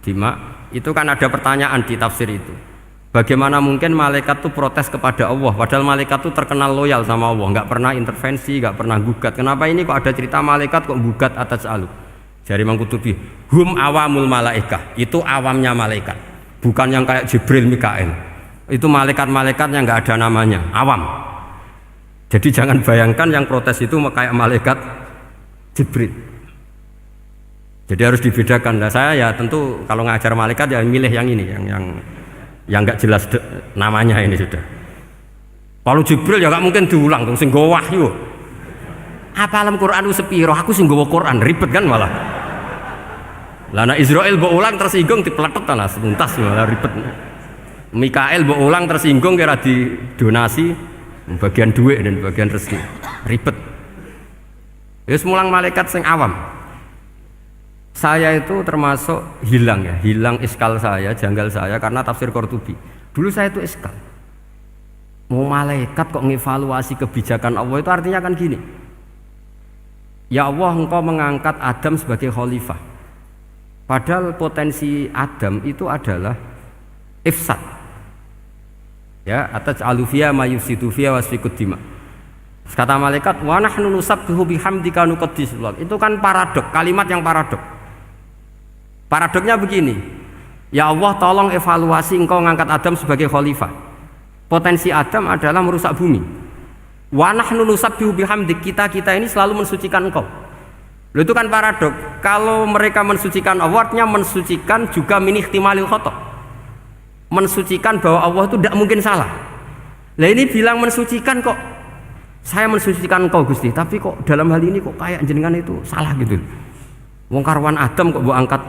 dima. Itu kan ada pertanyaan di tafsir itu. Bagaimana mungkin malaikat itu protes kepada Allah padahal malaikat itu terkenal loyal sama Allah, enggak pernah intervensi, enggak pernah gugat. Kenapa ini kok ada cerita malaikat kok gugat ataj'alu? Jari Imam Qurtubi, hum awamul malaikah, itu awamnya malaikat. Bukan yang kayak Jibril, Mikail. Itu malaikat-malaikat yang nggak ada namanya, awam. Jadi jangan bayangkan yang protes itu kayak malaikat Jibril. Jadi harus dibedakan. Nah, saya ya tentu kalau ngajar malaikat ya milih yang ini, yang nggak jelas namanya ini sudah. Kalau Jibril ya nggak mungkin diulang, dong sing nggawa wahyu. Apa alam Quran sepiro? Aku sing nggawa Quran ribet kan malah. Lah nek Israil mbok ulang tersinggung dipletet lah tuntas malah ribet. Mikael mbok ulang tersinggung kira di donasi bagian duit dan bagian rezeki ribet. Ya semulang malaikat sing awam. Saya itu termasuk hilang iskal saya, janggal saya karena tafsir Qurtubi. Dulu saya itu iskal. Mau malaikat kok ngevaluasi kebijakan Allah itu artinya kan gini. Ya Allah, engkau mengangkat Adam sebagai khalifah. Padahal potensi Adam itu adalah ifsad. Ya, ataj'alu fiha may yufsidu fiha wa yasfikud dima. Kata malaikat, wa nahnu nusabbihu bihamdika nuqaddisu lak. Itu kan paradok, kalimat yang paradok. Paradoknya begini. Ya Allah, tolong evaluasi engkau ngangkat Adam sebagai khalifah. Potensi Adam adalah merusak bumi. Wa nahnu nusabbihu bihamdik, kita ini selalu mensucikan engkau. Loh, itu kan paradok. Kalau mereka mensucikan Allah, artinya mensucikan juga min ihtimalil khata'. Mensucikan bahwa Allah itu tidak mungkin salah. Lah ini bilang mensucikan kok saya mensucikan engkau Gusti, tapi kok dalam hal ini kok kayak jenengan itu salah gitu. Wong karwan Adam kok mbok angkat.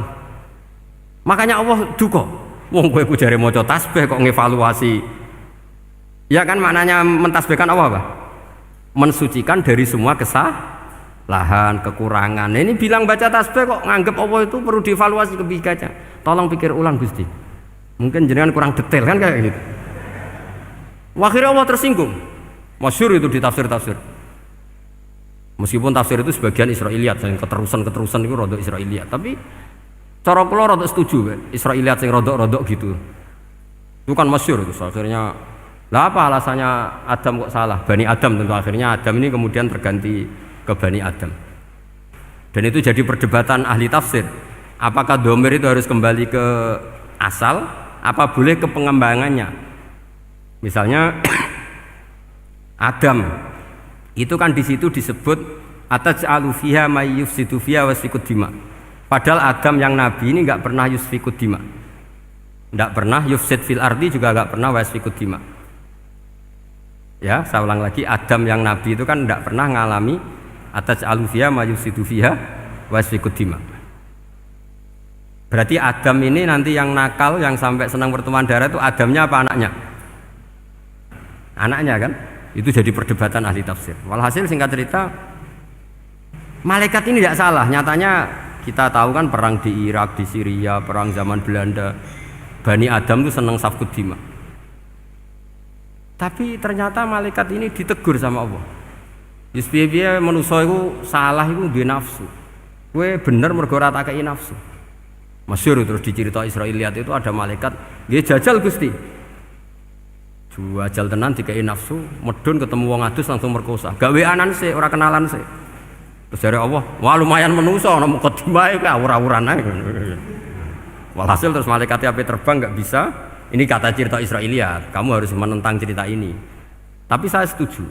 Makanya Allah duka. Wong kowe ku jare maca tasbih kok ngevaluasi. Ya kan maknanya mentasbihkan Allah apa? Mensucikan dari semua kesalahan, kekurangan. Nah, ini bilang baca tasbih kok nganggep Allah itu perlu dievaluasi kebijakannya. Tolong pikir ulang Gusti. Mungkin jenengan kurang detail kan kayak gitu. Akhirnya Allah tersinggung. Masyhur itu di tafsir-tafsir. Meskipun tafsir itu sebagian Israiliyat, yang keterusan itu rodok Israiliyat. Tapi cara kula rodok setuju, Israiliyat yang rodok-rodok gitu. Itu kan masyhur itu. Akhirnya, lah apa alasannya Adam kok salah? Bani Adam tentu akhirnya Adam ini kemudian terganti ke Bani Adam. Dan itu jadi perdebatan ahli tafsir. Apakah domir itu harus kembali ke asal? Apa boleh ke pengembangannya? Misalnya Adam itu kan di situ disebut ataj'alu fiha may yufsidu fiha wa yasfikud dima. Padahal Adam yang nabi ini enggak pernah yusfikud dima. Enggak pernah yufsid fil ardi, juga enggak pernah wa yasfikud dima. Ya, saya ulang lagi, Adam yang nabi itu kan enggak pernah ngalami ataj'alu fiha may yufsidu fiha wa yasfikud dima. Berarti Adam ini nanti yang nakal, yang sampai senang pertemuan darah itu Adamnya apa anaknya? Anaknya kan? Itu jadi perdebatan ahli tafsir. Walhasil singkat cerita, malaikat ini tidak salah. Nyatanya kita tahu kan perang di Irak, di Syria, perang zaman Belanda, Bani Adam itu senang safkud dima. Tapi ternyata malaikat ini ditegur sama Allah. Yusbiya manusia itu salah itu duwe nafsu. Kowe bener mergo ora takei nafsu. Masyhur terus dicerita Israiliyat itu ada malaikat, nggih jajal Gusti. Jajal tenan dikei nafsu, medun ketemu wong adus langsung merkosa. Gaweanan sih, ora kenalan sih. Terus dari Allah, wah lumayan menusa ana mukadimah ka ora-uran ae. Walhasil terus malaikat ape terbang enggak bisa. Ini kata cerita Israiliyat, kamu harus menentang cerita ini. Tapi saya setuju.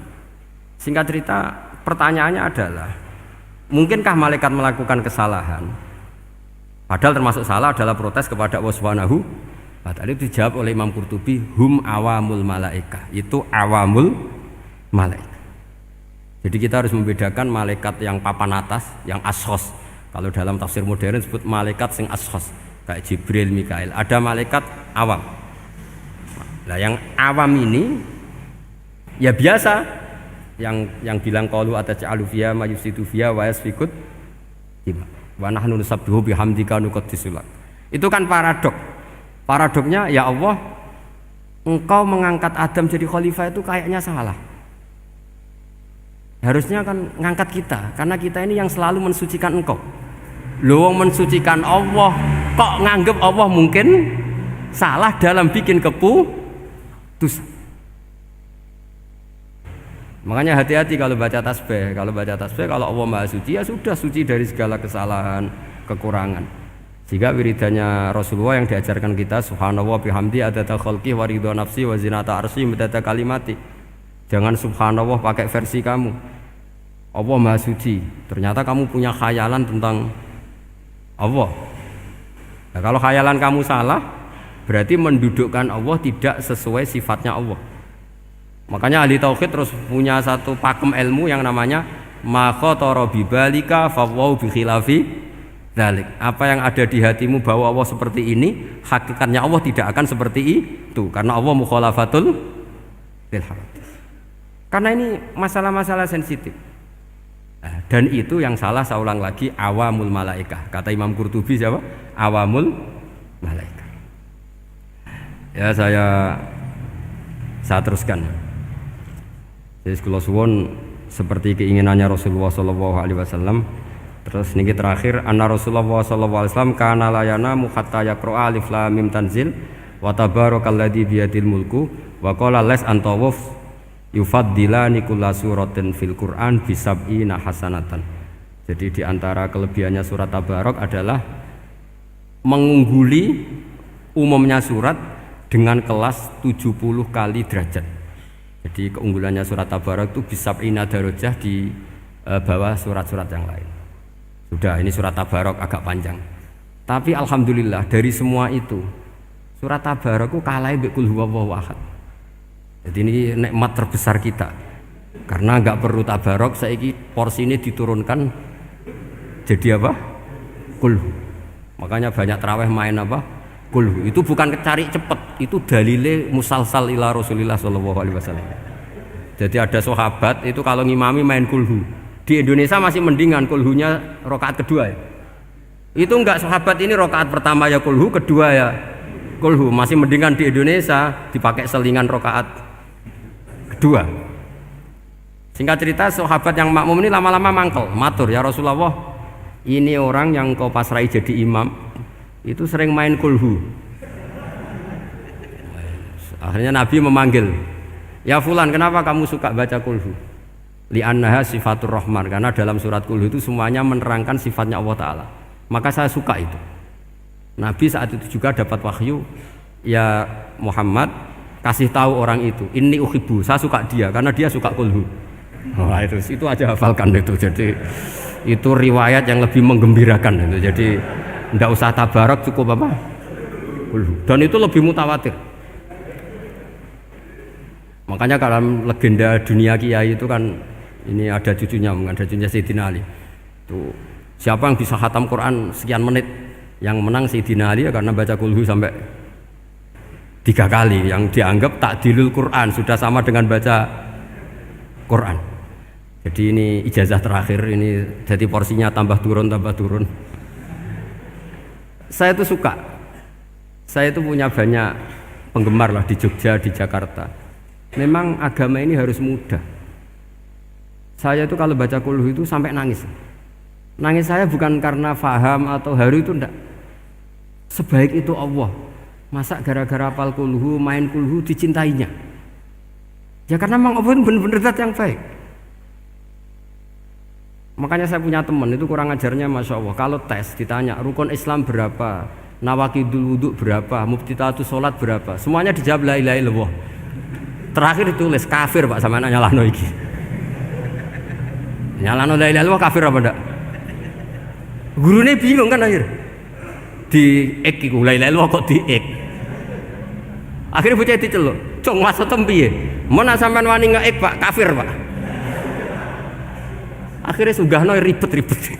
Singkat cerita, pertanyaannya adalah, mungkinkah malaikat melakukan kesalahan? Padahal termasuk salah adalah protes kepada Allah Subhanahu wa ta'ala. Itu dijawab oleh Imam Qurtubi, hum awamul malaikah. Itu awamul malaikat. Jadi kita harus membedakan malaikat yang papan atas, yang ashos. Kalau dalam tafsir modern disebut malaikat sing ashos, kayak Jibril, Mikail. Ada malaikat awam. Nah, yang awam ini ya biasa, yang bilang qalu ataj'alu fiha may yufsidu fiha wa yasfikud dima. Wa nahnu nusabbihu bihamdika nuqaddisu lak. Itu kan paradok. Paradoknya ya Allah, engkau mengangkat Adam jadi khalifah itu kayaknya salah. Harusnya kan ngangkat kita, karena kita ini yang selalu mensucikan engkau. Loh, mensucikan Allah, kok nganggep Allah mungkin salah dalam bikin keputusan. Makanya hati-hati kalau baca tasbih. Kalau baca tasbih, kalau Allah Maha Suci, ya sudah suci dari segala kesalahan, kekurangan. Jika wiridannya Rasulullah yang diajarkan kita, subhanallah bihamdi adada khalqi wa ridha nafsi wa zinata arsy midada kalimati. Jangan subhanallah pakai versi kamu. Allah Maha Suci. Ternyata kamu punya khayalan tentang Allah. Nah, kalau khayalan kamu salah, berarti mendudukkan Allah tidak sesuai sifatnya Allah. Makanya ahli tauhid terus punya satu pakem ilmu yang namanya ma khatara bi balika fa wa bi khilafi dzalik. Apa yang ada di hatimu bahwa Allah seperti ini, hakikatnya Allah tidak akan seperti itu, karena Allah mukhalafatul lil hawadits. Karena ini masalah-masalah sensitif. Dan itu yang salah, saya ulang lagi, awamul malaikah. Kata Imam Qurtubi siapa? Awamul malaikah. Ya saya teruskan. Jadi kula suwun seperti keinginannya Rasulullah sallallahu alaihi wasallam. Terus niki terakhir, anna Rasulullah sallallahu alaihi wasallam kana layana hatta yaqra alif lam mim tanzil wa tabarakalladzi biyadil mulku wa qala las antawuf yufaddilani kulla suratin fil Qur'an bisab'ina hasanatan. Jadi di antara kelebihannya surat Tabarok adalah mengungguli umumnya surat dengan kelas 70 kali derajat. Jadi keunggulannya surat Tabarok itu bisab'ina darajah di bawah surat-surat yang lain. Sudah, ini surat Tabarok agak panjang. Tapi alhamdulillah dari semua itu surat Tabarok itu kalah mbek Qul huwallahu ahad. Jadi ini nikmat terbesar kita. Karena enggak perlu Tabarok, saiki porsi ini diturunkan jadi apa? Qul. Makanya banyak tarawih main apa? Qul. Itu bukan cari cepet, itu dalile musalsal ila Rasulillah sallallahu alaihi wasallam. Jadi ada sahabat itu kalau ngimami main kulhu. Di Indonesia masih mendingan kulhunya rakaat kedua ya. Itu enggak, sahabat ini rakaat pertama ya kulhu, kedua ya kulhu. Masih mendingan di Indonesia dipakai selingan rakaat kedua. Singkat cerita, sahabat yang makmum ini lama-lama mangkel, matur, ya Rasulullah, ini orang yang kau pasrai jadi imam itu sering main kulhu. Akhirnya Nabi memanggil, ya fulan, kenapa kamu suka baca kulhu? Li'annaha sifatur rahman, karena dalam surat kulhu itu semuanya menerangkan sifatnya Allah Ta'ala. Maka saya suka itu. Nabi saat itu juga dapat wahyu, ya Muhammad, kasih tahu orang itu, inni uhibbu, saya suka dia karena dia suka kulhu. Wah, itu aja hafalkan itu. Jadi itu riwayat yang lebih menggembirakan itu. Jadi ndak usah Tabarok, cukup apa? Kulhu. Dan itu lebih mutawatir. Makanya dalam legenda dunia kiai itu kan ini ada cucunya Sayyidina Ali. Tuh, siapa yang bisa khatam Quran sekian menit, yang menang Sayyidina Ali ya, karena baca kulhu sampai 3 kali, yang dianggap takdilul Quran, sudah sama dengan baca Quran. Jadi ini ijazah terakhir, ini jadi porsinya tambah turun. Saya itu suka, saya itu punya banyak penggemar lah di Jogja, di Jakarta. Memang agama ini harus mudah. Saya itu kalau baca kulhu itu sampai nangis. Nangis saya bukan karena faham atau haru, itu enggak. Sebaik itu Allah, masa gara-gara hafal kulhu, main kulhu dicintainya? Ya karena memang Allah itu benar-benar zat yang baik. Makanya saya punya teman itu kurang ajarnya Masya Allah. Kalau tes ditanya rukun Islam berapa, nawakidul wudhu berapa, muftitatus sholat berapa, semuanya dijawab la ilaha illallah. Terakhir ditulis kafir Pak, sama anak nyalano iki. Nyalano la ilaha illallah kafir apa ndak? Gurunya bingung kan akhir. Di ek iku la ilaha illallah kok di ek. Akhirnya bocah diceluk, "Cung maksudem piye? Mun sampean wani ngeek Pak, kafir Pak." Akhirnya sugahno ribet-ribet.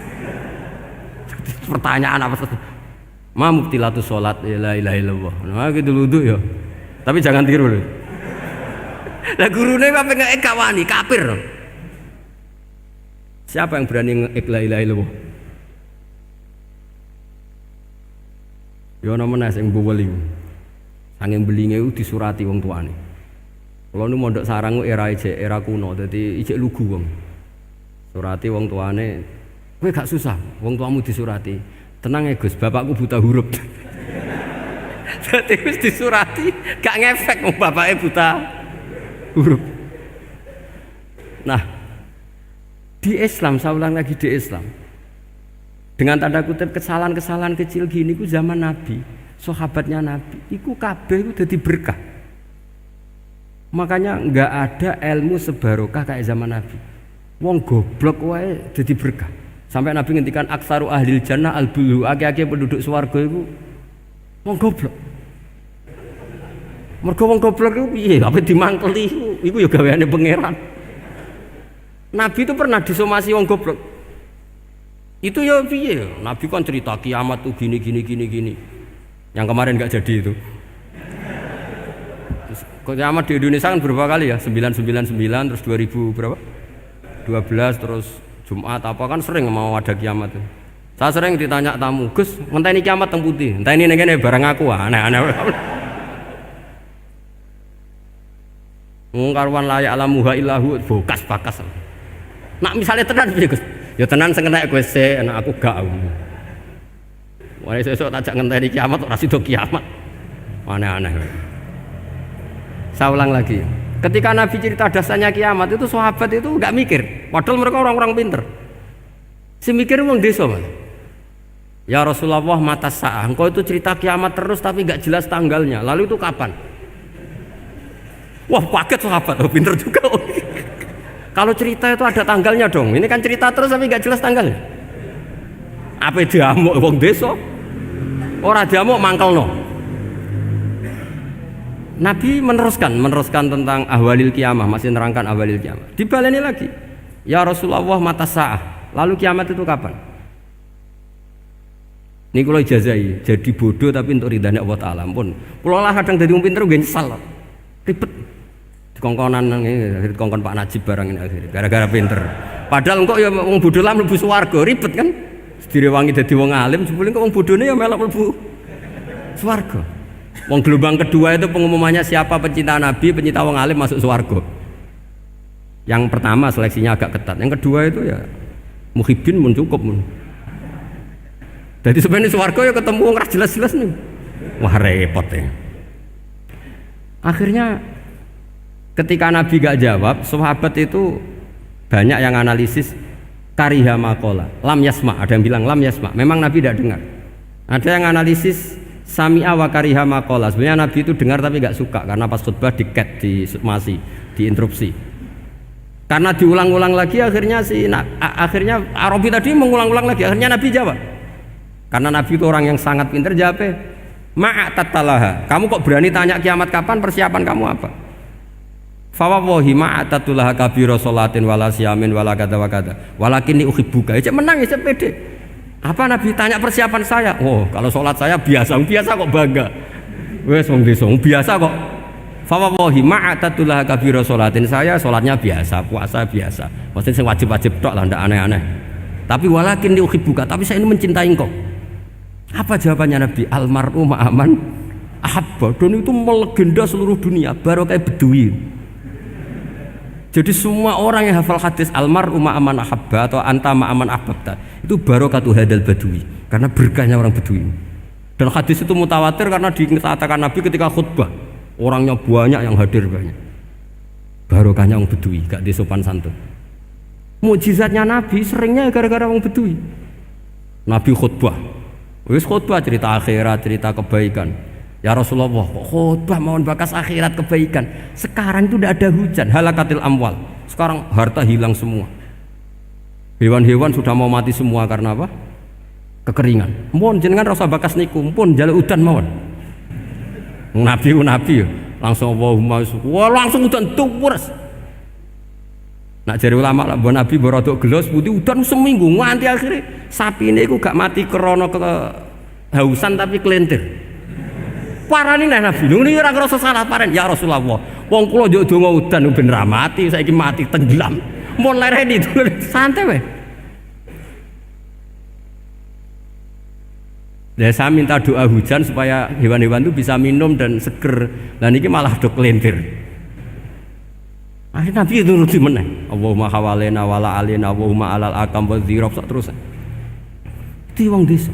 Pertanyaan apa saja? Ma mubtilatus sholat la ilaha illallah. Nah gitu wudu ya. Tapi jangan tiru loh. Lah gurune apa ngeek kawani kafir. Siapa yang berani ngeek la ilaha illallah? Ya ana meneh sing mboweli. Sange belinge ku disurati wong tuane. Kula nu mondok sarang era kuno, dadi ijek lugu wong. Surati wong tuane, kowe gak susah, wong tuamu disurati. Tenang ya Gus, bapakku buta huruf. Dadi wis disurati, gak ngefek wong bapake buta huruf. Nah, di Islam, saya ulang lagi di Islam. Dengan tanda kutip kesalahan-kesalahan kecil gini ku zaman Nabi, sahabatnya Nabi, iku kabeh iku dadi berkah. Makanya enggak ada ilmu sebarokah kayak zaman Nabi. Wong goblok wae dadi berkah. Sampai Nabi ngendikan aksaru ahlil jannah al-bulu, akeh-akeh penduduk swarga iku wong goblok. Mergo wong goblok iku piye? Apa dimangkeli iku ya gaweane pangeran. Nabi itu pernah disomasi wong goblok. Itu ya piye? Nabi kan cerita kiamat tuh gini. Yang kemarin enggak jadi itu. Terus, kiamat di Indonesia kan berapa kali ya? 999 terus 2000 berapa? 12 terus Jumat apa kan sering mau ada kiamat. Saya sering ditanya tamu, "Gus, ngenteni kiamat teng putih. Enteni ning kene barang aku aneh-aneh." Karuan layak alamuha illahu bokas-bakas. Nak misalnya tenan piye Gus? Ya tenan sing enek kowe sik, enak aku gak. Wah sesuk tak jak ngenteni kiamat ora sida kiamat. Aneh-aneh. Saya ulang lagi. Ketika Nabi cerita dasarnya kiamat itu sahabat itu enggak mikir. Padahal mereka orang-orang pinter. Si mikir wong desa, Mas. Ya Rasulullah mata sa'ah. Engkau itu cerita kiamat terus tapi enggak jelas tanggalnya. Lalu itu kapan? Wah, paket sahabat. Oh, pinter juga. Kalau cerita itu ada tanggalnya dong. Ini kan cerita terus tapi nggak jelas tanggalnya. Apa diamuk wong desa? Ora diamuk mangkelno. Nabi meneruskan tentang ahwalil kiamah, masih nerangkan ahwalil kiamah. Dibaleni lagi. Ya Rasulullah mata sa'ah. Lalu kiamat itu kapan? Ini kalau ijazai, jadi bodoh tapi untuk ridhanya Allah Ta'ala pun. Kalau lah kadang jadi pinter gue nyesal. Ribet. Dikongkonan dikongkon Pak Najib barang ini akhirnya gara-gara pinter. Padahal engkau ya wong bodoh lah mlebu swarga, ribet kan? Direwangi dadi wong alim, jebule kok wong bodone ya melok mlebu swarga. Wong gelombang kedua itu pengumumannya siapa pencinta Nabi, pencinta wong alim masuk swarga. Yang pertama seleksinya agak ketat, yang kedua itu ya muhibbin mun cukup mun. Jadi sebenarnya swarga ya ketemu wong ra jelas-jelas nih. Wah repot ya. Akhirnya ketika Nabi gak jawab, sahabat itu banyak yang analisis kariha maqala, lam yasma, ada yang bilang lam yasma, memang Nabi tidak dengar. Ada yang analisis sami'a wa kariha maqala, sebenarnya Nabi itu dengar tapi gak suka karena pas khutbah di-cut, diinterupsi. Karena diulang-ulang lagi akhirnya akhirnya Arabi tadi mengulang-ulang lagi, akhirnya Nabi jawab. Karena Nabi itu orang yang sangat pintar, jawabnya ma'atatalaha, kamu kok berani tanya kiamat kapan, persiapan kamu apa? Fawawahi ma'atatulaha kabira sholatin wala siyamin wala kata wa kata walakin uhibbuka. Cek menang ya, cek pede. Apa Nabi tanya persiapan saya? Oh, kalau sholat saya biasa kok bangga. Wes wong desa biasa kok. Fawawahi ma'atatulaha kabira sholatin, saya sholatnya biasa, puasa biasa. Maksudnya wajib-wajib tok lah, ndak aneh-aneh. Tapi walakin uhibbuka, tapi saya ini mencintai engkau. Apa jawabannya Nabi? Almar'u ma'aman ahabba. Dan itu melegenda seluruh dunia, baru kayak Bedui. Jadi semua orang yang hafal hadis almar'u ma'aman ahabba atau anta ma'aman ahbabta itu barokatu hadal badui, karena berkahnya orang Bedui. Dan hadis itu mutawatir karena dikatakan Nabi ketika khutbah orangnya banyak yang hadir banyak. Barokahnya orang Bedui, gak disopan santun. Mukjizatnya Nabi seringnya gara-gara orang Bedui. Nabi khutbah, wis khutbah cerita akhirat, cerita kebaikan. Ya Rasulullah, khutbah mohon bakas akhirat kebaikan. Sekarang itu tidak ada hujan, halakatil amwal. Sekarang harta hilang semua. Hewan-hewan sudah mau mati semua karena apa? Kekeringan. Mohon jenengan rasa bakas niku, pun jaluk udan mawon. Nabi langsung Allahumma wah langsung udan tuwres. Nak jari ulama lah Nabi berodok gelos putih udan seminggu nganti akhirnya sapi ini gak mati krana kehausan tapi kelentir. Parani nek Nabi ini ora ngrasa salah paren. Ya Rasulullah, wong kula njuk donga udan ben ra mati, saiki mati tenggelam. Mun lereni santai wae. Dan saya minta doa hujan supaya hewan-hewan itu bisa minum dan seger. Dan ini malah do kelintir. Akhirnya Nabi itu nuruti meneh. Allahumma hawalena wala alina Allahumma alal akam wa dzirab terus. Itu wong desa.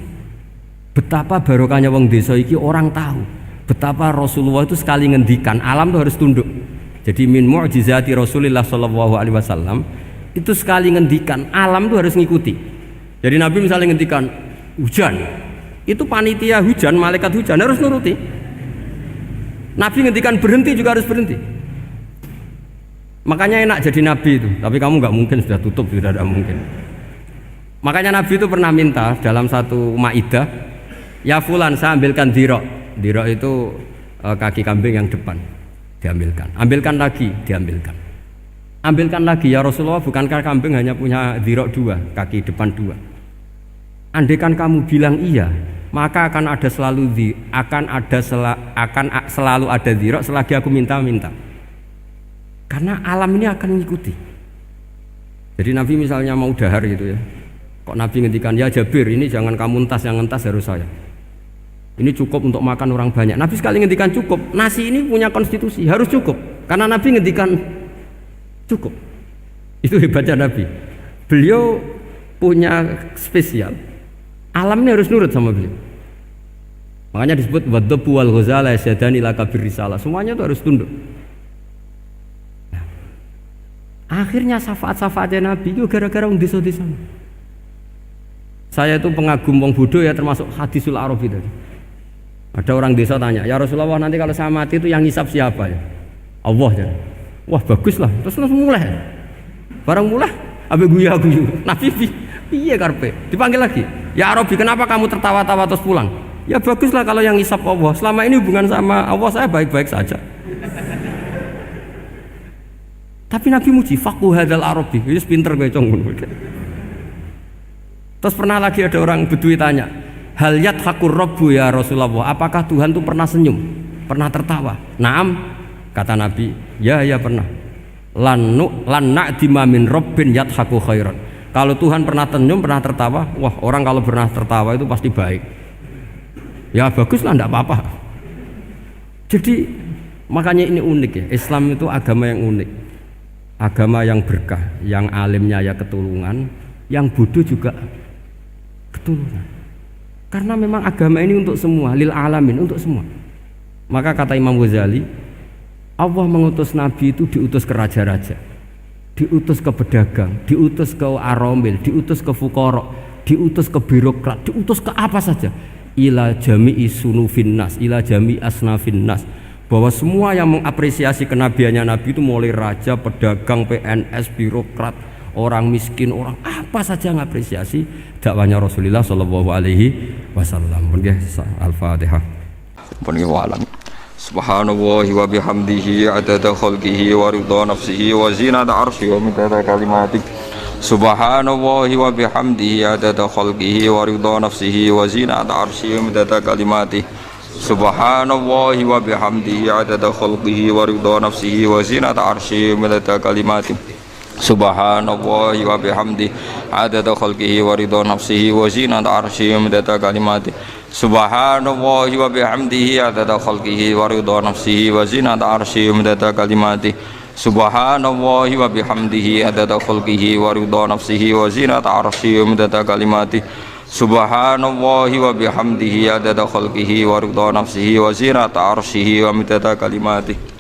Betapa barokahnya wong desa iki orang tahu. Betapa Rasulullah itu sekali ngendikan alam itu harus tunduk. Jadi min mu'jizati Rasulullah sallallahu alaihi wasallam itu sekali ngendikan alam itu harus ngikuti. Jadi Nabi misalnya ngendikan hujan, itu panitia hujan, malaikat hujan harus nuruti. Nabi ngendikan berhenti juga harus berhenti. Makanya enak jadi nabi itu, tapi kamu nggak mungkin, sudah tutup, sudah tidak mungkin. Makanya Nabi itu pernah minta dalam satu maidah, ya fulan saya ambilkan dirok. Dirok itu kaki kambing yang depan, diambilkan. Ambilkan lagi, diambilkan. Ambilkan lagi ya Rasulullah, bukankah kambing hanya punya dirok dua, kaki depan dua. Andaikan kamu bilang iya, maka akan selalu ada dirok selagi aku minta-minta. Karena alam ini akan mengikuti. Jadi Nabi misalnya mau dahar gitu ya, kok Nabi ngendikan ya Jabir ini jangan kamu entas, yang entas harus saya. Ini cukup untuk makan orang banyak. Nabi sekali ngendikan cukup. Nasi ini punya konstitusi, harus cukup. Karena Nabi ngendikan cukup. Itu hebatnya Nabi. Beliau punya spesial. Alam ini harus nurut sama beliau. Makanya disebut wadhabu wal ghazala yasyadani laka birrisalah. Semuanya itu harus tunduk. Nah, akhirnya syafaat-syafaatnya Nabi itu gara-gara wong desa-desa. Saya itu pengagum wong bodoh ya, termasuk hadisul Arabi tadi. Ada orang desa tanya, ya Rasulullah nanti kalau saya mati itu yang ngisap siapa ya? Allah ya. Wah bagus lah, terus langsung mulai. Barang mulai, abe guya-guyu. Nabi piye karpe? Dipanggil lagi. Ya Arabi, kenapa kamu tertawa-tawa terus pulang? Ya baguslah kalau yang ngisap Allah. Selama ini hubungan sama Allah saya baik-baik saja. Tapi Nabi muji, faqhu hadzal Arabi. Wis pinter kowe cong ngono. Terus pernah lagi ada orang Bedui tanya, hal yadhakur rabbu ya Rasulullah, apakah Tuhan itu pernah senyum, pernah tertawa? Naam, kata Nabi, ya pernah. Lan na'dima min rabbin yadhaku khairan. Kalau Tuhan pernah senyum, pernah tertawa, wah orang kalau pernah tertawa itu pasti baik. Ya baguslah, enggak apa-apa. Jadi makanya ini unik ya, Islam itu agama yang unik. Agama yang berkah, yang alimnya ya ketulungan, yang bodoh juga ketulungan. Karena memang agama ini untuk semua, lil alamin, untuk semua. Maka kata Imam Ghazali, Allah mengutus Nabi itu diutus ke raja-raja, diutus ke pedagang, diutus ke aromil, diutus ke fuqara, diutus ke birokrat, diutus ke apa saja. Ila jami'i sunufin nas, ila jami'i asnafin nas. Bahwa semua yang mengapresiasi kenabiannya Nabi itu mulai raja, pedagang, PNS, birokrat, orang miskin, orang apa saja yang mengapresiasi dakwahnya Rasulullah sallallahu alaihi wasallam. Al-Fatihah. Subhanallah wa bihamdihi adada khalqihi wa ridha nafsihi wa zinata arsyihi wa midada kalimatihi. Subhanallah wa bihamdihi adada khalqihi wa ridha nafsihi wa zinata arsyihi wa midada kalimatihi. Subhanallah wa bihamdihi adada khalqihi wa ridha nafsihi wa zinata arsyihi wa midada kalimatihi. Subhanallah wa bihamdihi adada khalqihi wa ridha nafsihi wa zinata arsyihi wa midada kalimatihi. Subhanallah wa bihamdihi adada khalqihi wa ridha nafsihi wa zinata arsyihi wa midada kalimatihi. Subhanallah wa bihamdihi adada khalqihi wa ridha nafsihi wa zinata arsyihi wa midada kalimatihi. Subhanallah wa bihamdihi adada khalqihi wa ridha nafsihi wa zinata arsyihi wa midada kalimatihi.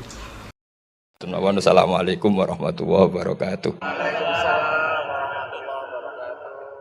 Assalamualaikum warahmatullahi wabarakatuh.